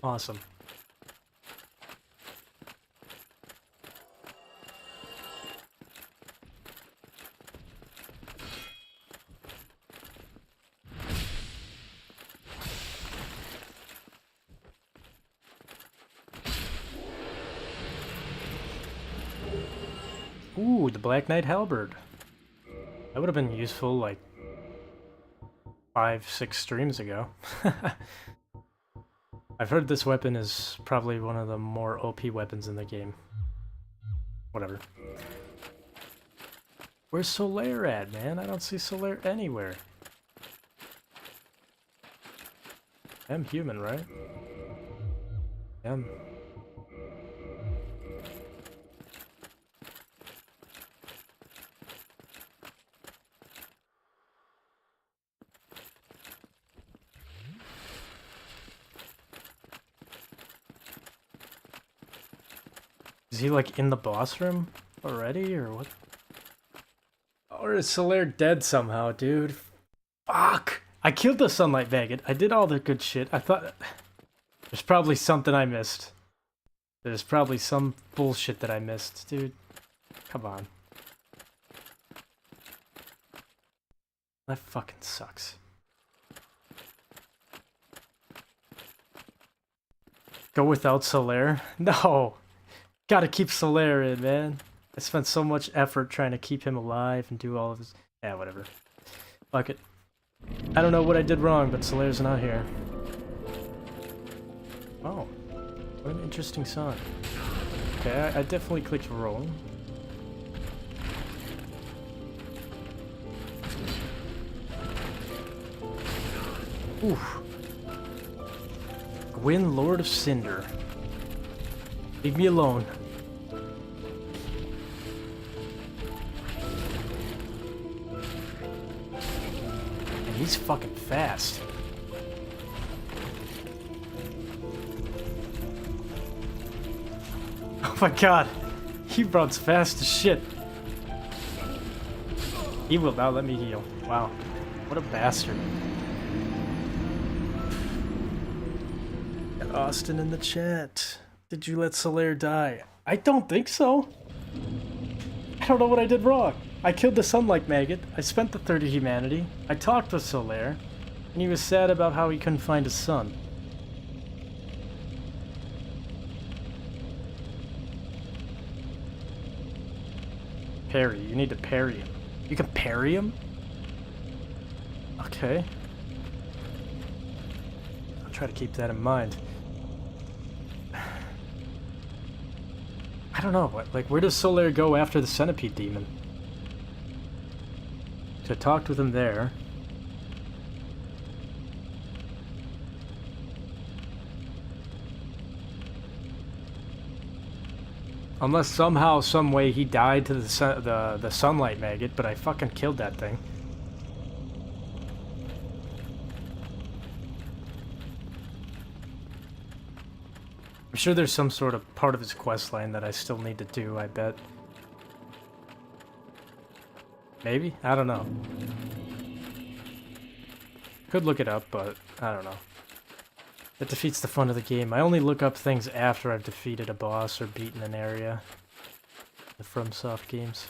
Awesome. Ooh, the Black Knight Halberd. That would have been useful like 5-6 streams ago. I've heard this weapon is probably one of the more OP weapons in the game. Whatever. Where's Solaire at, man? I don't see Solaire anywhere. I'm human, right? Am. Is he like in the boss room already, or what? Or is Solaire dead somehow, dude? Fuck! I killed the Sunlight Maggot. I did all the good shit. I thought... There's probably something I missed. There's probably some bullshit that I missed, dude. Come on. That fucking sucks. Go without Solaire? No! Gotta keep Solaire in, man. I spent so much effort trying to keep him alive and do all of this. Yeah, whatever. Fuck it. I don't know what I did wrong, but Solaire's not here. Oh. What an interesting song. Okay, I definitely clicked roll. Oof. Gwyn, Lord of Cinder. Leave me alone. And he's fucking fast. Oh my god. He runs fast as shit. He will not let me heal. Wow. What a bastard. Got Austin in the chat. Did you let Solaire die? I don't think so. I don't know what I did wrong. I killed the sunlight maggot. I spent the 30 humanity. I talked with Solaire. And he was sad about how he couldn't find his son. Parry. You need to parry him. You can parry him? Okay. I'll try to keep that in mind. I don't know, like, where does Solaire go after the centipede demon? So I talked with him there. Unless somehow, some way he died to the sunlight maggot, but I fucking killed that thing. I'm sure there's some sort of part of his quest line that I still need to do, I bet. Maybe? I don't know. Could look it up, but I don't know. That defeats the fun of the game. I only look up things after I've defeated a boss or beaten an area. The FromSoft games.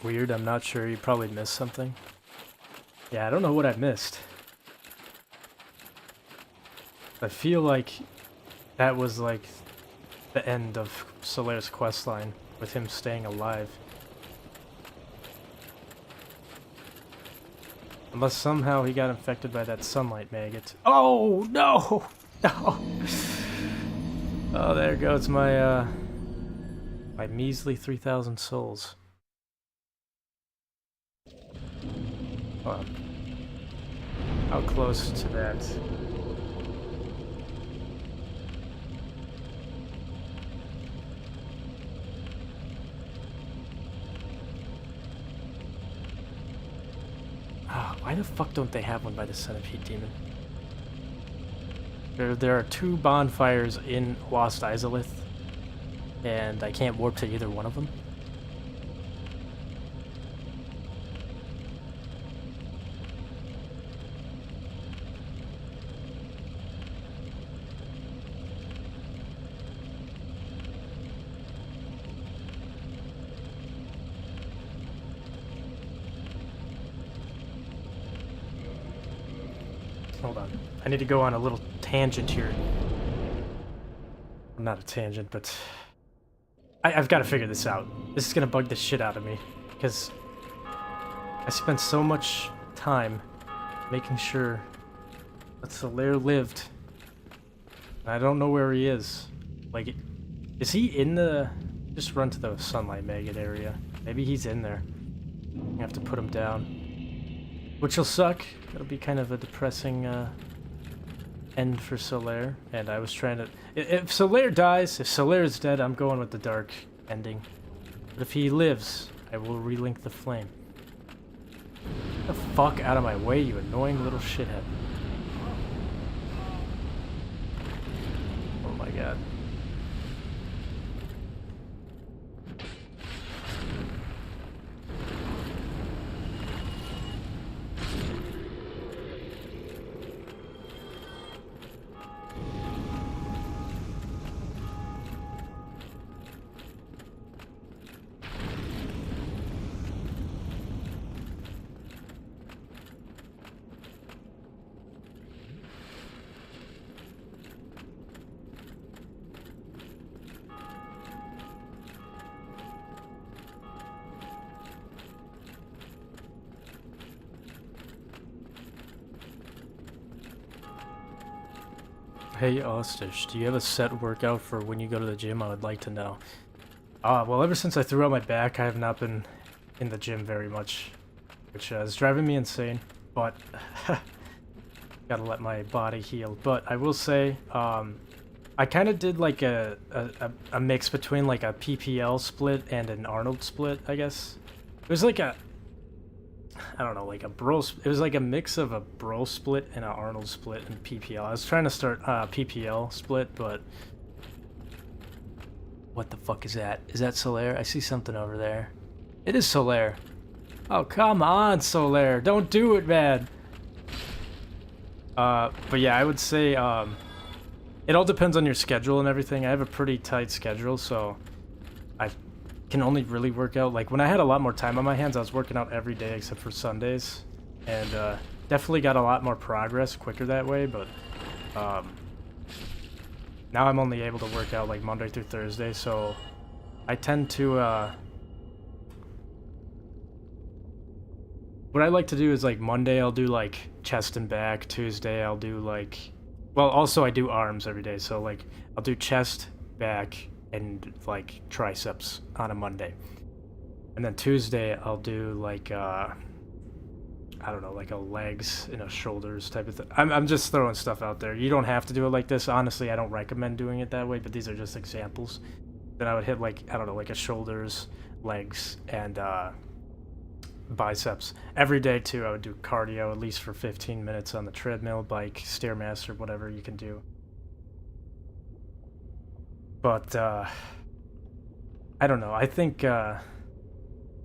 Weird, I'm not sure. You probably missed something. Yeah, I don't know what I missed. I feel like that was like the end of Solaire's questline, with him staying alive. Unless somehow he got infected by that sunlight maggot. Oh, no! No! Oh, there goes my, my measly 3,000 souls. Hold on. How close to that? Oh, why the fuck don't they have one by the centipede demon? There are 2 bonfires in xAustishx, and I can't warp to either one of them. Hold on. I need to go on a little tangent here. Not a tangent, but... I've got to figure this out. This is going to bug the shit out of me. Because I spent so much time making sure that Solaire lived. I don't know where he is. Like, is he in the... Just run to the sunlight maggot area. Maybe he's in there. I have to put him down. Which will suck. It'll be kind of a depressing end for Solaire. And I was trying to... If Solaire dies, if Solaire is dead, I'm going with the dark ending. But if he lives, I will relink the flame. Get the fuck out of my way, you annoying little shithead. Oh my god. Hey Austish, do you have a set workout for when you go to the gym? I would like to know. Well, ever since I threw out my back, I have not been in the gym very much, which is driving me insane. but gotta let my body heal. But I will say, I kind of did like a mix between like a PPL split and an Arnold split, I guess. It was like a, I don't know, like a bro. It was like a mix of a bro split and an Arnold split and PPL. I was trying to start PPL split, but what the fuck is that? Is that Solaire? I see something over there. It is Solaire. Oh, come on, Solaire. Don't do it, man. But yeah, I would say it all depends on your schedule and everything. I have a pretty tight schedule, so I can only really work out. Like, when I had a lot more time on my hands, I was working out every day except for Sundays. And definitely got a lot more progress quicker that way, but now I'm only able to work out like Monday through Thursday, so I tend to what I like to do is like Monday I'll do like chest and back, Tuesday I'll do like, well, also I do arms every day, so like I'll do chest, back, and like triceps on a Monday. And then Tuesday I'll do like I don't know, like a legs and a shoulders type of thing. I'm just throwing stuff out there. You don't have to do it like this. Honestly, I don't recommend doing it that way, but these are just examples. Then I would hit like, I don't know, like a shoulders, legs, and biceps. Every day too, I would do cardio at least for 15 minutes on the treadmill, bike, Stairmaster, whatever you can do. But I don't know. I think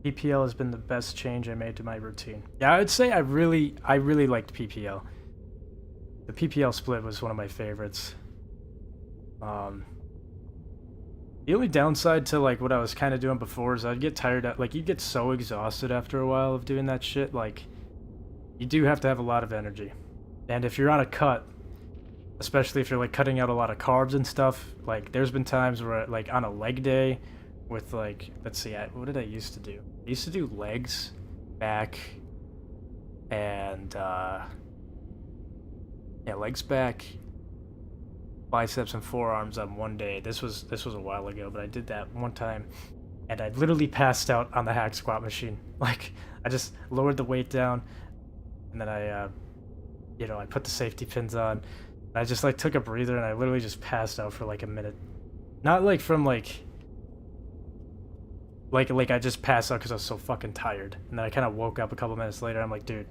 PPL has been the best change I made to my routine. Yeah, I would say I really liked PPL. The PPL split was one of my favorites. The only downside to like what I was kind of doing before is I'd get tired of, like, you get so exhausted after a while of doing that shit. Like, you do have to have a lot of energy. And if you're on a cut, especially if you're like cutting out a lot of carbs and stuff, like there's been times where like on a leg day with like, let's see, what did I used to do? I used to do legs, back, and yeah, legs, back, biceps, and forearms on one day. This was a while ago, but I did that one time, and I literally passed out on the hack squat machine. Like, I just lowered the weight down, and then I put the safety pins on. I just like took a breather, and I literally just passed out for like a minute. Not like from like I just passed out because I was so fucking tired, and then I kind of woke up a couple minutes later. I'm like, dude,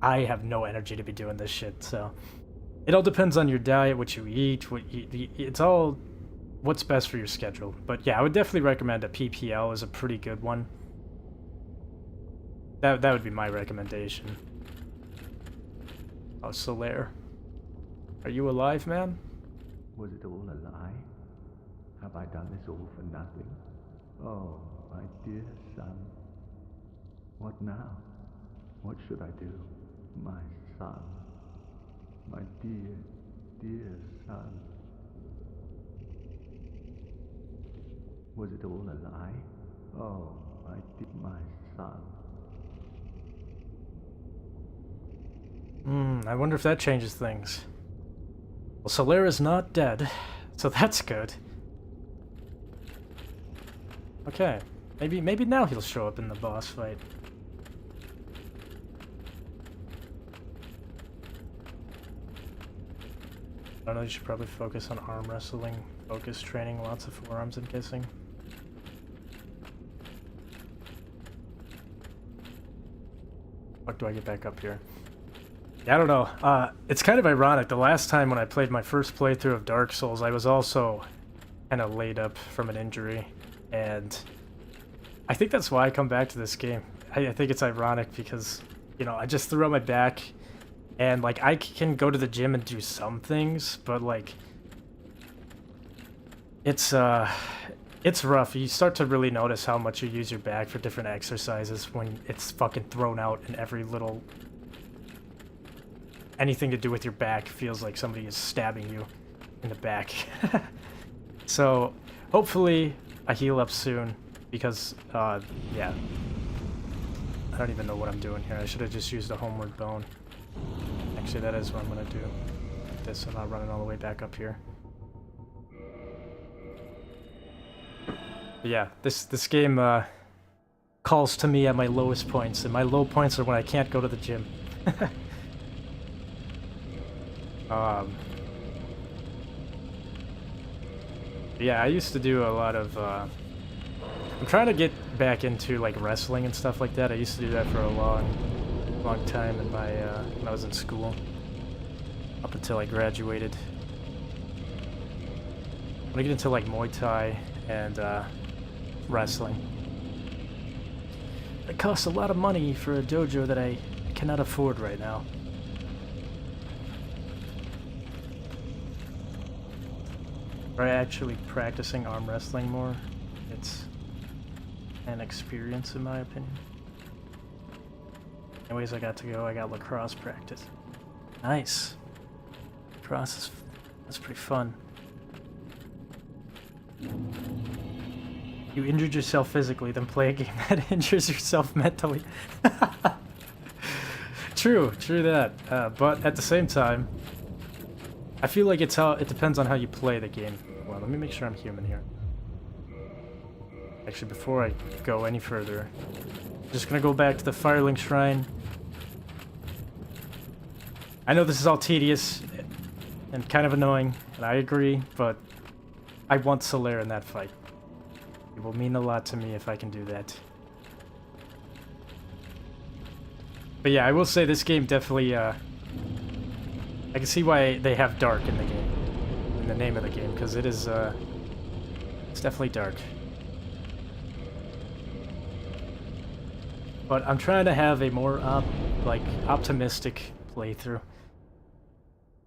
I have no energy to be doing this shit. So it all depends on your diet, what you eat, it's all what's best for your schedule. But yeah, I would definitely recommend a PPL is a pretty good one. That would be my recommendation. Oh, Solaire, are you alive, man? Was it all a lie? Have I done this all for nothing? Oh, my dear son. What now? What should I do? My son. My dear, dear son. Was it all a lie? Oh, my son. I wonder if that changes things. Well, Solaire is not dead, so that's good. Okay, maybe now he'll show up in the boss fight. I don't know, you should probably focus on arm wrestling, focus training, lots of forearms and kissing. Fuck, do I get back up here? Yeah, I don't know. It's kind of ironic. The last time when I played my first playthrough of Dark Souls, I was also kind of laid up from an injury. And I think that's why I come back to this game. I think it's ironic because, you know, I just threw out my back. And, like, I can go to the gym and do some things, but, like, it's rough. You start to really notice how much you use your back for different exercises when it's fucking thrown out in every little... Anything to do with your back feels like somebody is stabbing you in the back. So, hopefully, I heal up soon, because, yeah. I don't even know what I'm doing here. I should have just used a homeward bone. Actually, that is what I'm gonna do. Like this, I'm not running all the way back up here. But yeah, this game calls to me at my lowest points, and my low points are when I can't go to the gym. Yeah, I used to do a lot of, I'm trying to get back into, like, wrestling and stuff like that. I used to do that for a long time in my, when I was in school. Up until I graduated. I'm gonna get into, like, Muay Thai and, wrestling. It costs a lot of money for a dojo that I cannot afford right now. By actually practicing arm wrestling more, it's an experience in my opinion. Anyways, I got to go. I got lacrosse practice. Nice. Lacrosse that's pretty fun. You injured yourself physically, then play a game that injures yourself mentally. True that. But at the same time, I feel like it depends on how you play the game. Well, let me make sure I'm human here. Actually, before I go any further, I'm just gonna go back to the Firelink Shrine. I know this is all tedious and kind of annoying, and I agree, but I want Solaire in that fight. It will mean a lot to me if I can do that. But yeah, I will say this game definitely, I can see why they have dark in the game, in the name of the game, because it is, it's definitely dark. But I'm trying to have a more, optimistic playthrough.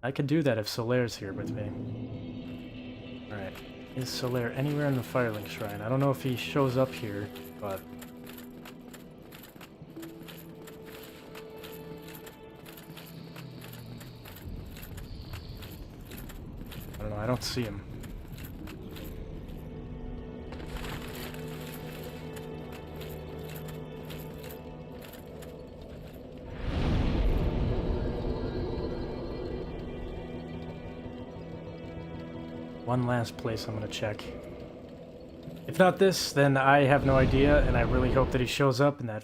I could do that if Solaire's here with me. Alright. Is Solaire anywhere in the Firelink Shrine? I don't know if he shows up here, but... I don't know, I don't see him. One last place I'm gonna check. If not this, then I have no idea, and I really hope that he shows up in that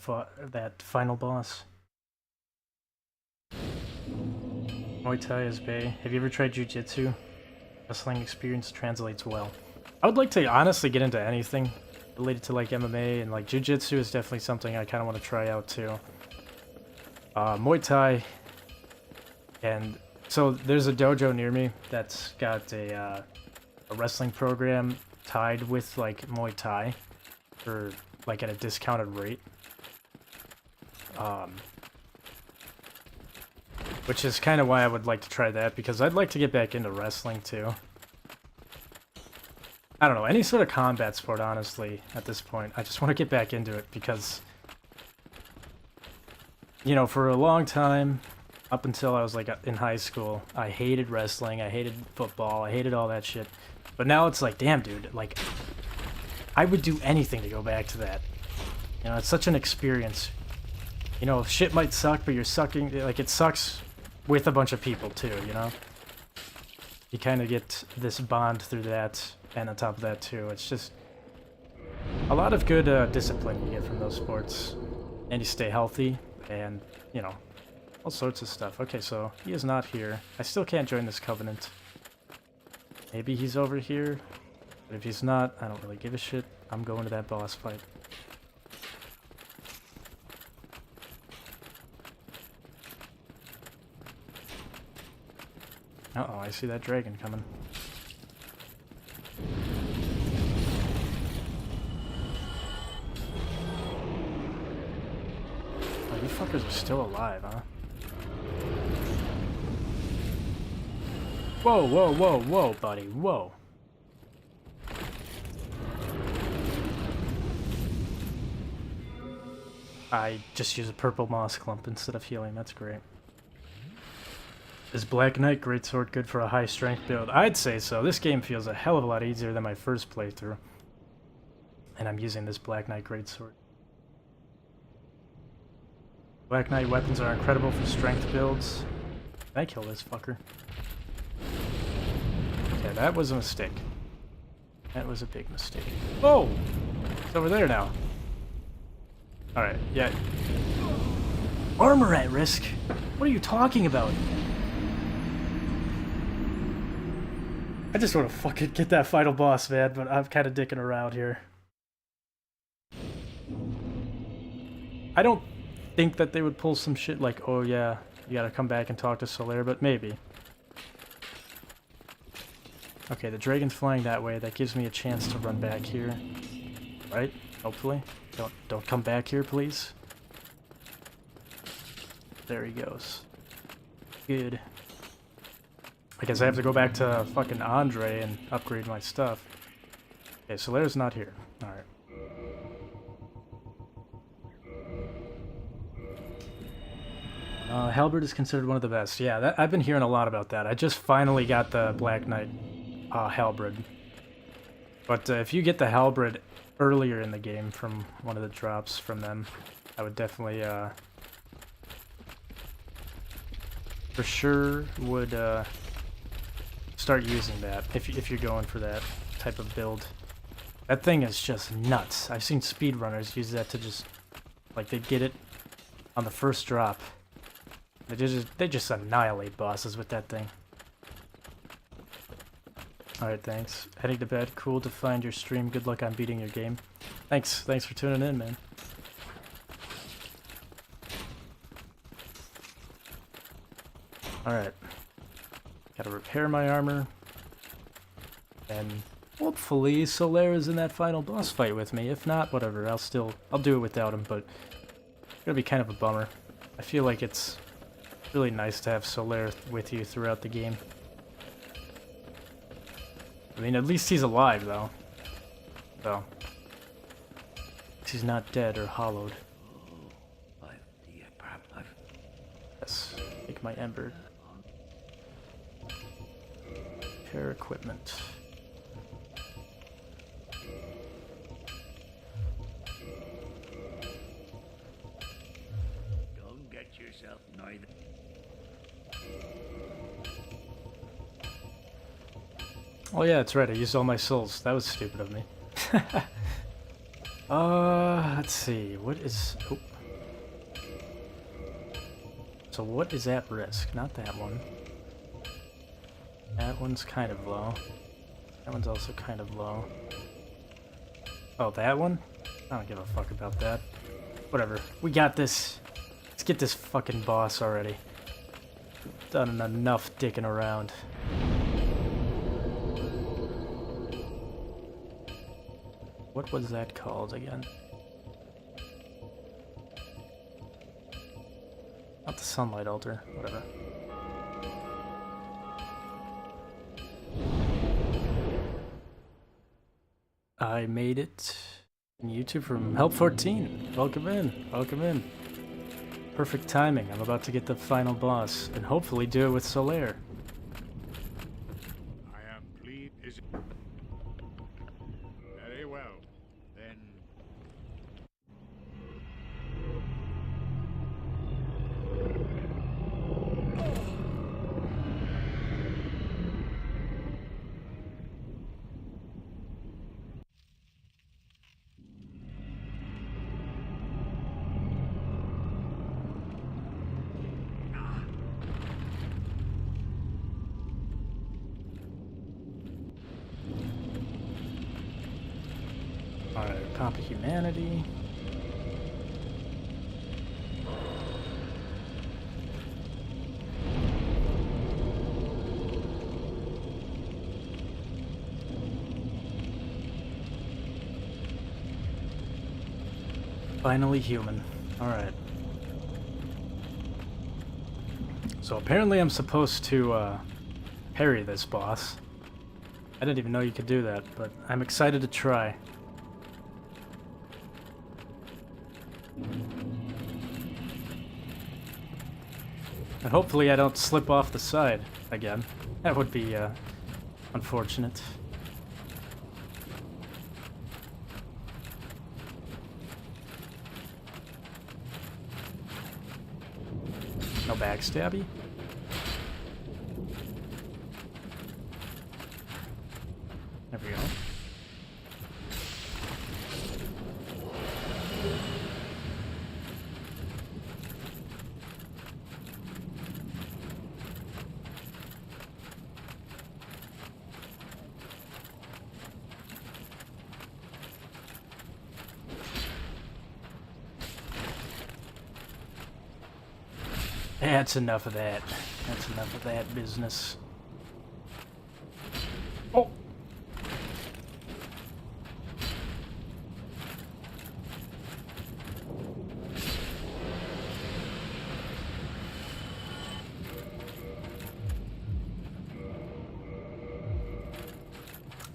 final boss. Muay Thai is bae. Have you ever tried Jiu-Jitsu? Wrestling experience translates well. I would like to honestly get into anything related to like MMA, and like Jiu-Jitsu is definitely something I kind of want to try out too. Muay Thai, and so there's a dojo near me that's got a wrestling program tied with like Muay Thai for like at a discounted rate. Which is kind of why I would like to try that, because I'd like to get back into wrestling too. I don't know, any sort of combat sport, honestly, at this point. I just want to get back into it because, you know, for a long time, up until I was like in high school, I hated wrestling, I hated football, I hated all that shit. But now it's like, damn, dude, like, I would do anything to go back to that. You know, it's such an experience. You know, shit might suck, but you're sucking, like, it sucks with a bunch of people, too, you know? You kind of get this bond through that, and on top of that, too. It's just a lot of good discipline you get from those sports. And you stay healthy, and, you know, all sorts of stuff. Okay, so he is not here. I still can't join this covenant. Maybe he's over here, but if he's not, I don't really give a shit. I'm going to that boss fight. Uh-oh, I see that dragon coming. Oh, you fuckers are still alive, huh? Whoa, whoa, whoa, whoa, buddy, whoa. I just use a purple moss clump instead of healing, that's great. Is Black Knight Greatsword good for a high strength build? I'd say so. This game feels a hell of a lot easier than my first playthrough. And I'm using this Black Knight Greatsword. Black Knight weapons are incredible for strength builds. Can I kill this fucker? Okay, that was a mistake. That was a big mistake. Oh! It's over there now. Alright, yeah. armor at risk? What are you talking about? I just want to fucking get that final boss, man, but I'm kind of dicking around here. I don't think that they would pull some shit like, oh yeah, you gotta come back and talk to Solaire, but maybe. Okay, the dragon's flying that way. That gives me a chance to run back here. Right? Hopefully. Don't come back here, please. There he goes. Good. I guess I have to go back to fucking Andre and upgrade my stuff. Okay, Solaire's not here. Alright. Halberd is considered one of the best. Yeah, I've been hearing a lot about that. I just finally got the Black Knight halberd. But if you get the halberd earlier in the game from one of the drops from them, I would definitely, for sure would start using that if you're going for that type of build. That thing is just nuts. I've seen speedrunners use that to just, like, they get it on the first drop. They just annihilate bosses with that thing. Alright, thanks. Heading to bed. Cool to find your stream. Good luck on beating your game. Thanks for tuning in, man. Alright. Gotta repair my armor. And hopefully Solaire is in that final boss fight with me. If not, whatever. I'll do it without him, but it's gonna be kind of a bummer. I feel like it's really nice to have Solaire with you throughout the game. I mean, at least he's alive, though. So. He's not dead or hollowed. Yes. Take my ember. Repair equipment. Don't get yourself neither. Oh yeah, that's right, I used all my souls. That was stupid of me. Let's see, what is... Oh. So what is at risk? Not that one. That one's kind of low. That one's also kind of low. Oh, that one? I don't give a fuck about that. Whatever, we got this. Let's get this fucking boss already. Done enough dicking around. What was that called again? Not the sunlight altar, whatever. I made it in YouTube from Help 14. Welcome in, welcome in. Perfect timing. I'm about to get the final boss and hopefully do it with Solaire. I am pleased. Is it? Very well. Then. Alright, Pop of Humanity. Finally human. Alright. So apparently I'm supposed to parry this boss. I didn't even know you could do that, but I'm excited to try. And hopefully I don't slip off the side again. That would be unfortunate. No backstabby? There we go. That's enough of that. That's enough of that business. Oh!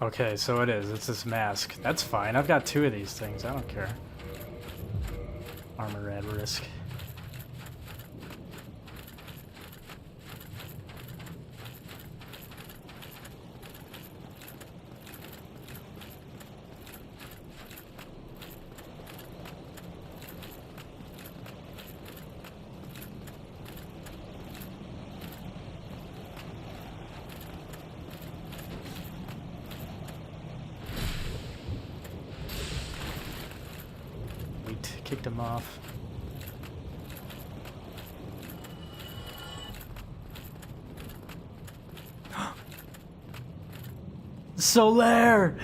Okay, so it is. It's this mask. That's fine. I've got 2 of these things. I don't care. Armor at risk. Kicked him off. Solaire!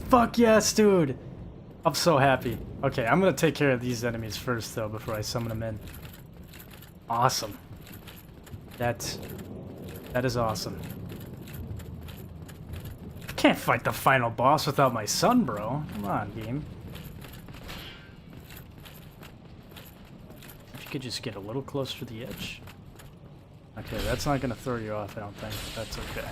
Fuck yes, dude! I'm so happy. Okay, I'm gonna take care of these enemies first, though, before I summon them in. Awesome. That is awesome. I can't fight the final boss without my son, bro. Come on, game. Could just get a little closer to the edge. Okay, that's not gonna throw you off, I don't think. That's okay.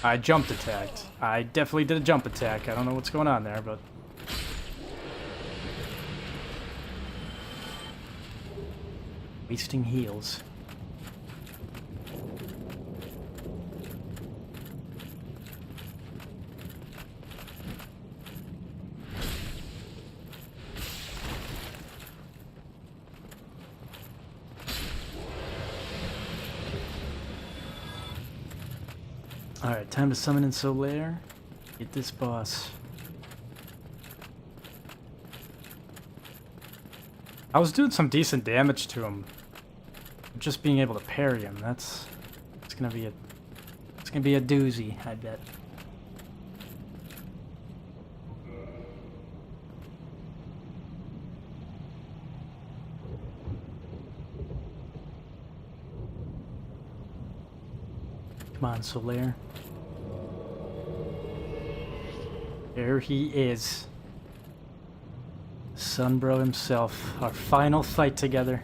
I jumped attacked. I definitely did a jump attack. I don't know what's going on there, but... wasting heals. Alright, time to summon in Solaire. Get this boss. I was doing some decent damage to him. Just being able to parry him, it's gonna be a doozy, I bet. Come on, Solaire. There he is. Sunbro himself. Our final fight together.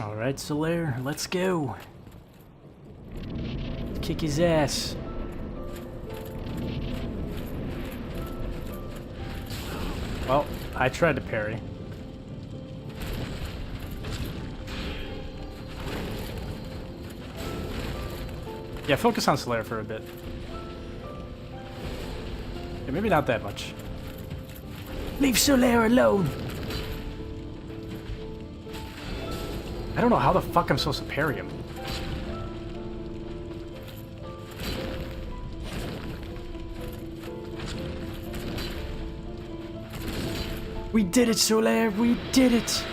Alright, Solaire, let's go. Kick his ass. Well, I tried to parry. Yeah, focus on Solaire for a bit. Yeah, maybe not that much. Leave Solaire alone! I don't know how the fuck I'm supposed to parry him. We did it, Solaire! We did it!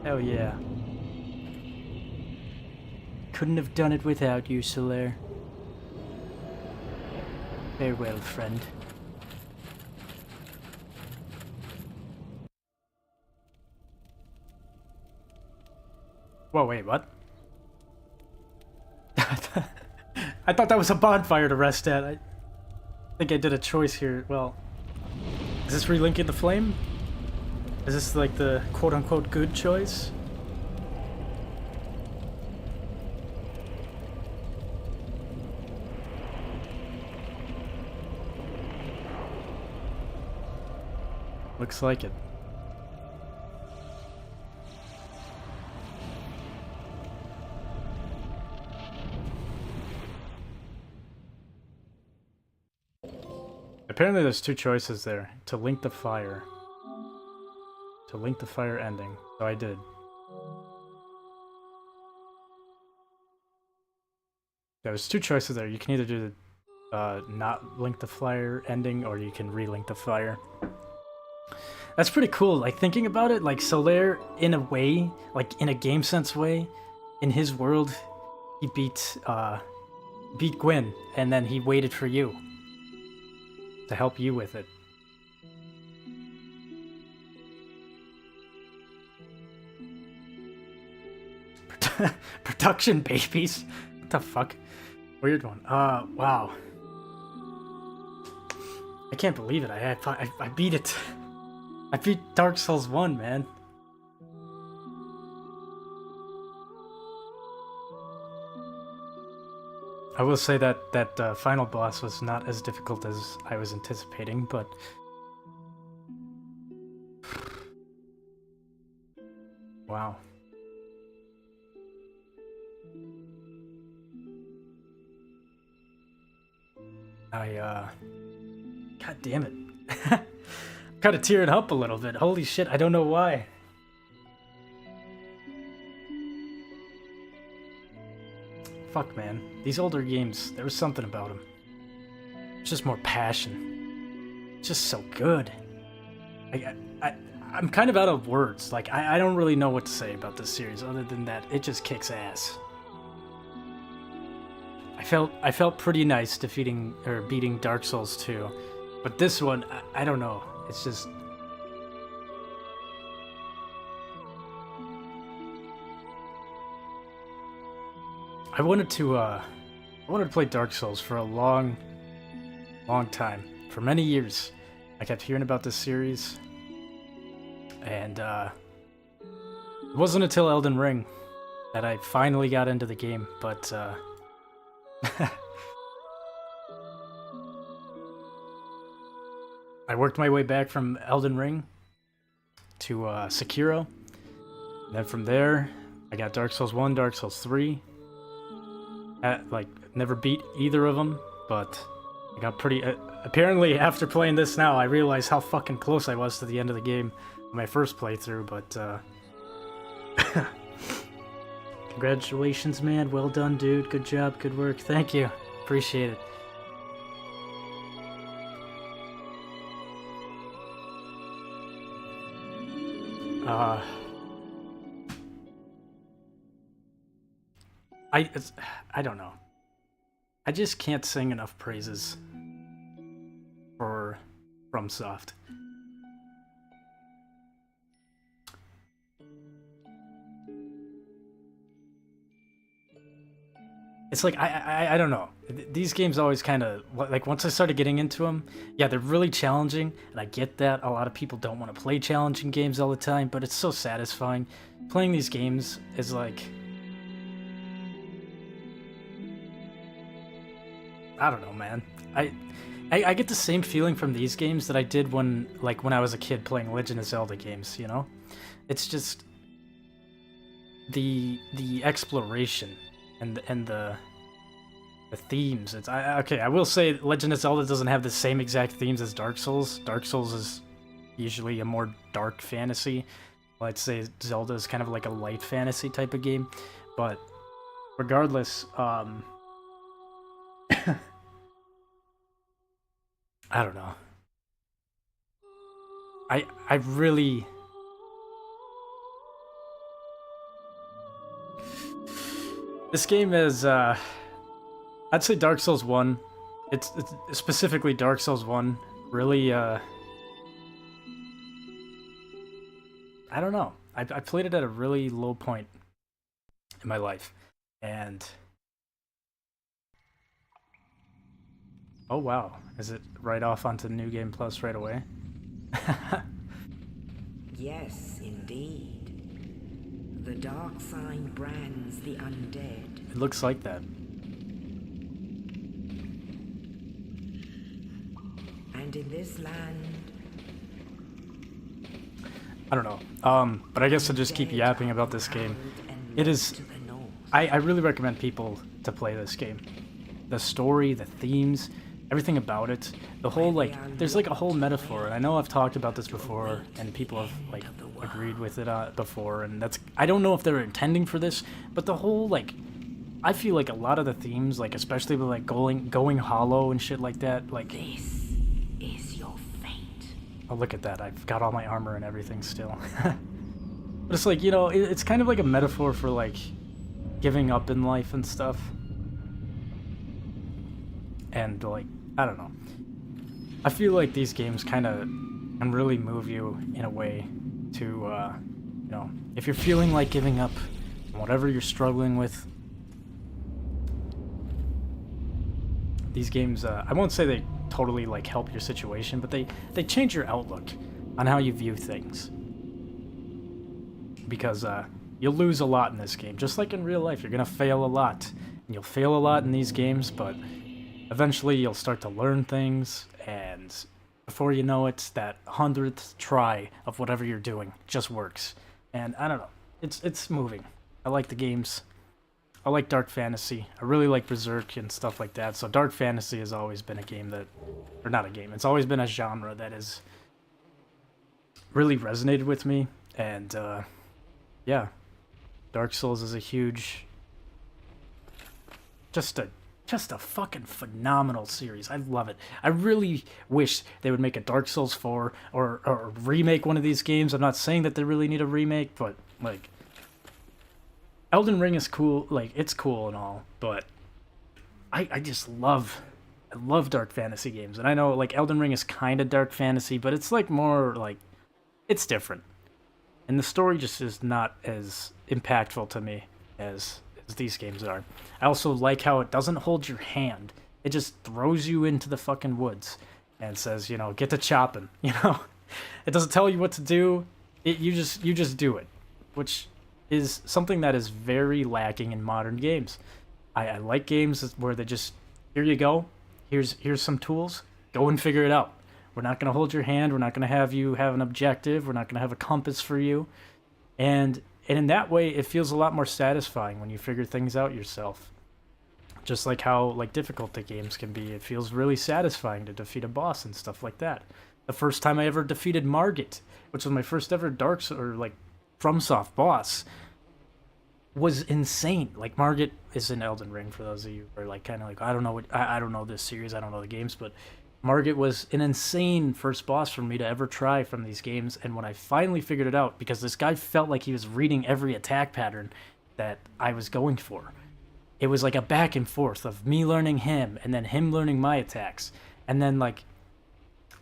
Hell yeah. Couldn't have done it without you, Solaire. Farewell, friend. Whoa, wait, what? I thought that was a bonfire to rest at. I think I did a choice here. Well, is this relinking the flame? Is this like the quote-unquote good choice? Looks like it. apparently there's two choices there. To link the fire. To link the fire ending. So I did. There's two choices there. You can either do the not link the fire ending, or you can relink the fire. That's pretty cool. Like, thinking about it, like, Solaire, in a way, like, in a game sense way, in his world, he beat Gwen, and then he waited for you to help you with it. Production babies? What the fuck? Weird one. Wow. I can't believe it. I beat it. I beat Dark Souls 1, man. I will say that final boss was not as difficult as I was anticipating, but... Wow. God damn it. I'm kind of tearing up a little bit. Holy shit, I don't know why. Fuck, man. These older games, there was something about them. It's just more passion. It's just so good. I'm kind of out of words. Like, I don't really know what to say about this series other than that it just kicks ass. I felt pretty nice beating Dark Souls 2, but this one, I don't know. It's just... I wanted to play Dark Souls for a long time. For many years. I kept hearing about this series. And, it wasn't until Elden Ring that I finally got into the game, but, I worked my way back from Elden Ring to Sekiro. And then from there, I got Dark Souls 1, Dark Souls 3. Never beat either of them, but I got pretty... apparently, after playing this now, I realize how fucking close I was to the end of the game on my first playthrough, but... Congratulations, man. Well done, dude. Good job, good work. Thank you. Appreciate it. I don't know. I just can't sing enough praises for FromSoft. It's like, I don't know. These games always kind of, like, once I started getting into them, yeah, they're really challenging, and I get that. A lot of people don't want to play challenging games all the time, but it's so satisfying. Playing these games is like... I don't know, man. I get the same feeling from these games that I did when I was a kid playing Legend of Zelda games, you know? It's just... the exploration... and the themes. It's okay. I will say Legend of Zelda doesn't have the same exact themes as Dark Souls. Dark Souls is usually a more dark fantasy. I'd say Zelda is kind of like a light fantasy type of game. But regardless, I don't know. I really... This game is, I'd say Dark Souls 1. It's specifically Dark Souls 1. Really, I don't know. I played it at a really low point in my life. And... oh, wow. Is it right off onto New Game Plus right away? Yes, indeed. The dark sign brands the undead. It looks like that. And in this land... I don't know. But I guess I'll just keep yapping about this game. It is... I really recommend people to play this game. The story, the themes, everything about it, the whole, like, there's like a whole metaphor, and I know I've talked about this before, and people have, like, agreed with it before, and that's, I don't know if they're intending for this, but the whole, like, I feel like a lot of the themes, like, especially with, like, going hollow and shit like that, like... This is your fate. Oh, look at that, I've got all my armor and everything still. But it's like, you know, it's kind of like a metaphor for, like, giving up in life and stuff. And, like, I don't know. I feel like these games kind of can really move you in a way to, you know, if you're feeling like giving up on whatever you're struggling with, these games, I won't say they totally, like, help your situation, but they change your outlook on how you view things. Because you'll lose a lot in this game. Just like in real life, you're going to fail a lot. And you'll fail a lot in these games, but eventually you'll start to learn things, and before you know it, that 100th try of whatever you're doing just works. And I don't know, it's moving. I like the games. I like dark fantasy. I really like Berserk and stuff like that. So dark fantasy has always been a game that, or not a game, it's always been a genre that has really resonated with me. And yeah, Dark Souls is a huge, just a fucking phenomenal series. I love it. I really wish they would make a Dark Souls 4 or remake one of these games. I'm not saying that they really need a remake, but, like, Elden Ring is cool. Like, it's cool and all, but I just love, I love dark fantasy games. And I know, like, Elden Ring is kind of dark fantasy, but it's, like, more, like, it's different. And the story just is not as impactful to me as these games are. I also like how it doesn't hold your hand. It just throws you into the fucking woods and says, you know, get to chopping, you know? It doesn't tell you what to do. You just do it, which is something that is very lacking in modern games. I like games where they just, here you go, here's some tools, go and figure it out. We're not going to hold your hand. We're not going to have you have an objective. We're not going to have a compass for you. And in that way, it feels a lot more satisfying when you figure things out yourself. Just like how, like, difficulty games can be. It feels really satisfying to defeat a boss and stuff like that. The first time I ever defeated Margit, which was my first ever FromSoft boss, was insane. Like, Margit is in Elden Ring, for those of you who are, like, kind of like, I don't know this series, I don't know the games, but Margit was an insane first boss for me to ever try from these games, and when I finally figured it out, because this guy felt like he was reading every attack pattern that I was going for. It was like a back and forth of me learning him, and then him learning my attacks, and then, like,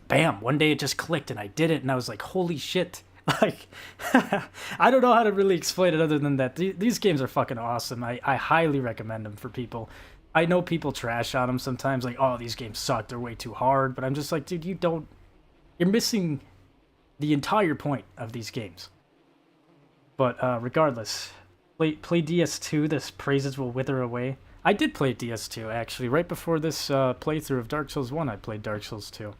bam, one day it just clicked, and I did it, and I was like, holy shit. Like, I don't know how to really explain it other than that. These games are fucking awesome. I highly recommend them for people. I know people trash on them sometimes, like, oh, these games suck, they're way too hard, but I'm just like, dude, you're missing the entire point of these games. But regardless, play DS2, this praises will wither away. I did play DS2, actually. Right before this playthrough of Dark Souls 1, I played Dark Souls 2.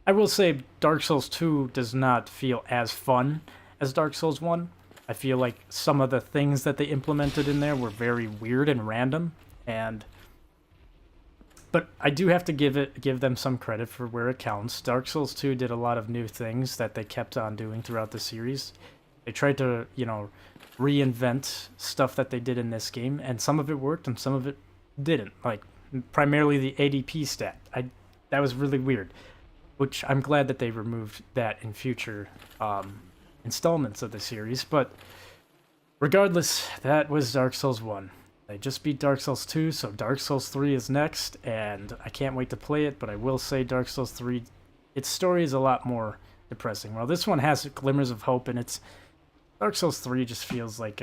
I will say Dark Souls 2 does not feel as fun as Dark Souls 1. I feel like some of the things that they implemented in there were very weird and random, but I do have to give them some credit for where it counts. Dark Souls 2 did a lot of new things that they kept on doing throughout the series. They tried to, you know, reinvent stuff that they did in this game, and some of it worked and some of it didn't. Like, primarily the ADP stat. That was really weird, which I'm glad that they removed that in future installments of the series. But regardless, that was Dark Souls 1. They just beat Dark Souls 2, so Dark Souls 3 is next, and I can't wait to play it, but I will say Dark Souls 3, its story is a lot more depressing. Well, this one has glimmers of hope, and Dark Souls 3 just feels like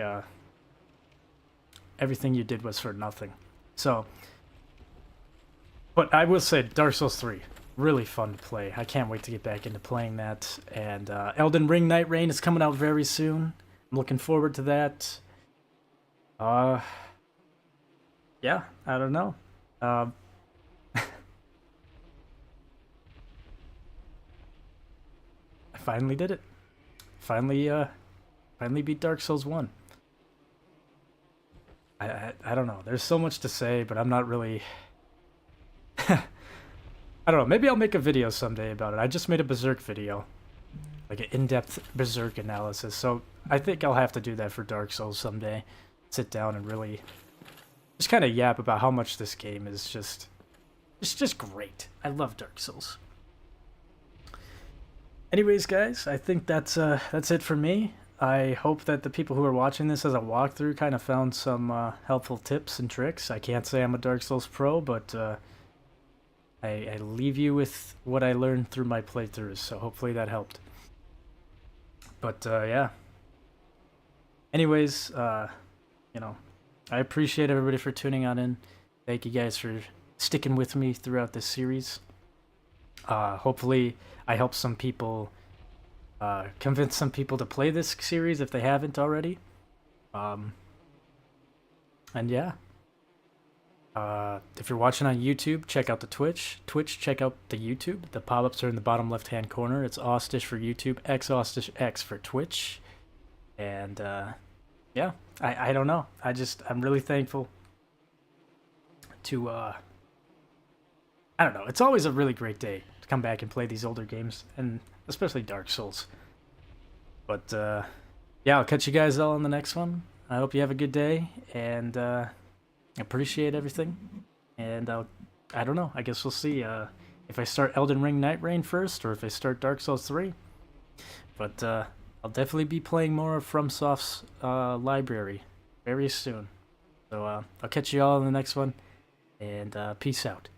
everything you did was for nothing. So, but I will say Dark Souls 3, really fun to play. I can't wait to get back into playing that, and Elden Ring Night Rain is coming out very soon. I'm looking forward to that. Yeah, I don't know. I finally did it. Finally beat Dark Souls 1. I don't know. There's so much to say, but I'm not really... I don't know, maybe I'll make a video someday about it. I just made a Berserk video. Like an in-depth Berserk analysis, so I think I'll have to do that for Dark Souls someday. Sit down and really just kind of yap about how much this game is just... It's just great. I love Dark Souls. Anyways, guys, I think that's it for me. I hope that the people who are watching this as a walkthrough kind of found some helpful tips and tricks. I can't say I'm a Dark Souls pro, but I leave you with what I learned through my playthroughs, so hopefully that helped. But yeah. Anyways, you know, I appreciate everybody for tuning on in. Thank you guys for sticking with me throughout this series. Hopefully I help some people, convince some people to play this series if they haven't already. And yeah. If you're watching on YouTube, check out the Twitch. Check out the YouTube. The pop-ups are in the bottom left-hand corner. It's Austish for YouTube, xAustishx for Twitch. And, yeah, I don't know. I'm really thankful to, I don't know. It's always a really great day to come back and play these older games, and especially Dark Souls. But, yeah, I'll catch you guys all on the next one. I hope you have a good day, and, appreciate everything, and I don't know, I guess we'll see if I start Elden Ring Night Rain first or if I start Dark Souls 3, but I'll definitely be playing more of FromSoft's library very soon, so I'll catch you all in the next one, and peace out.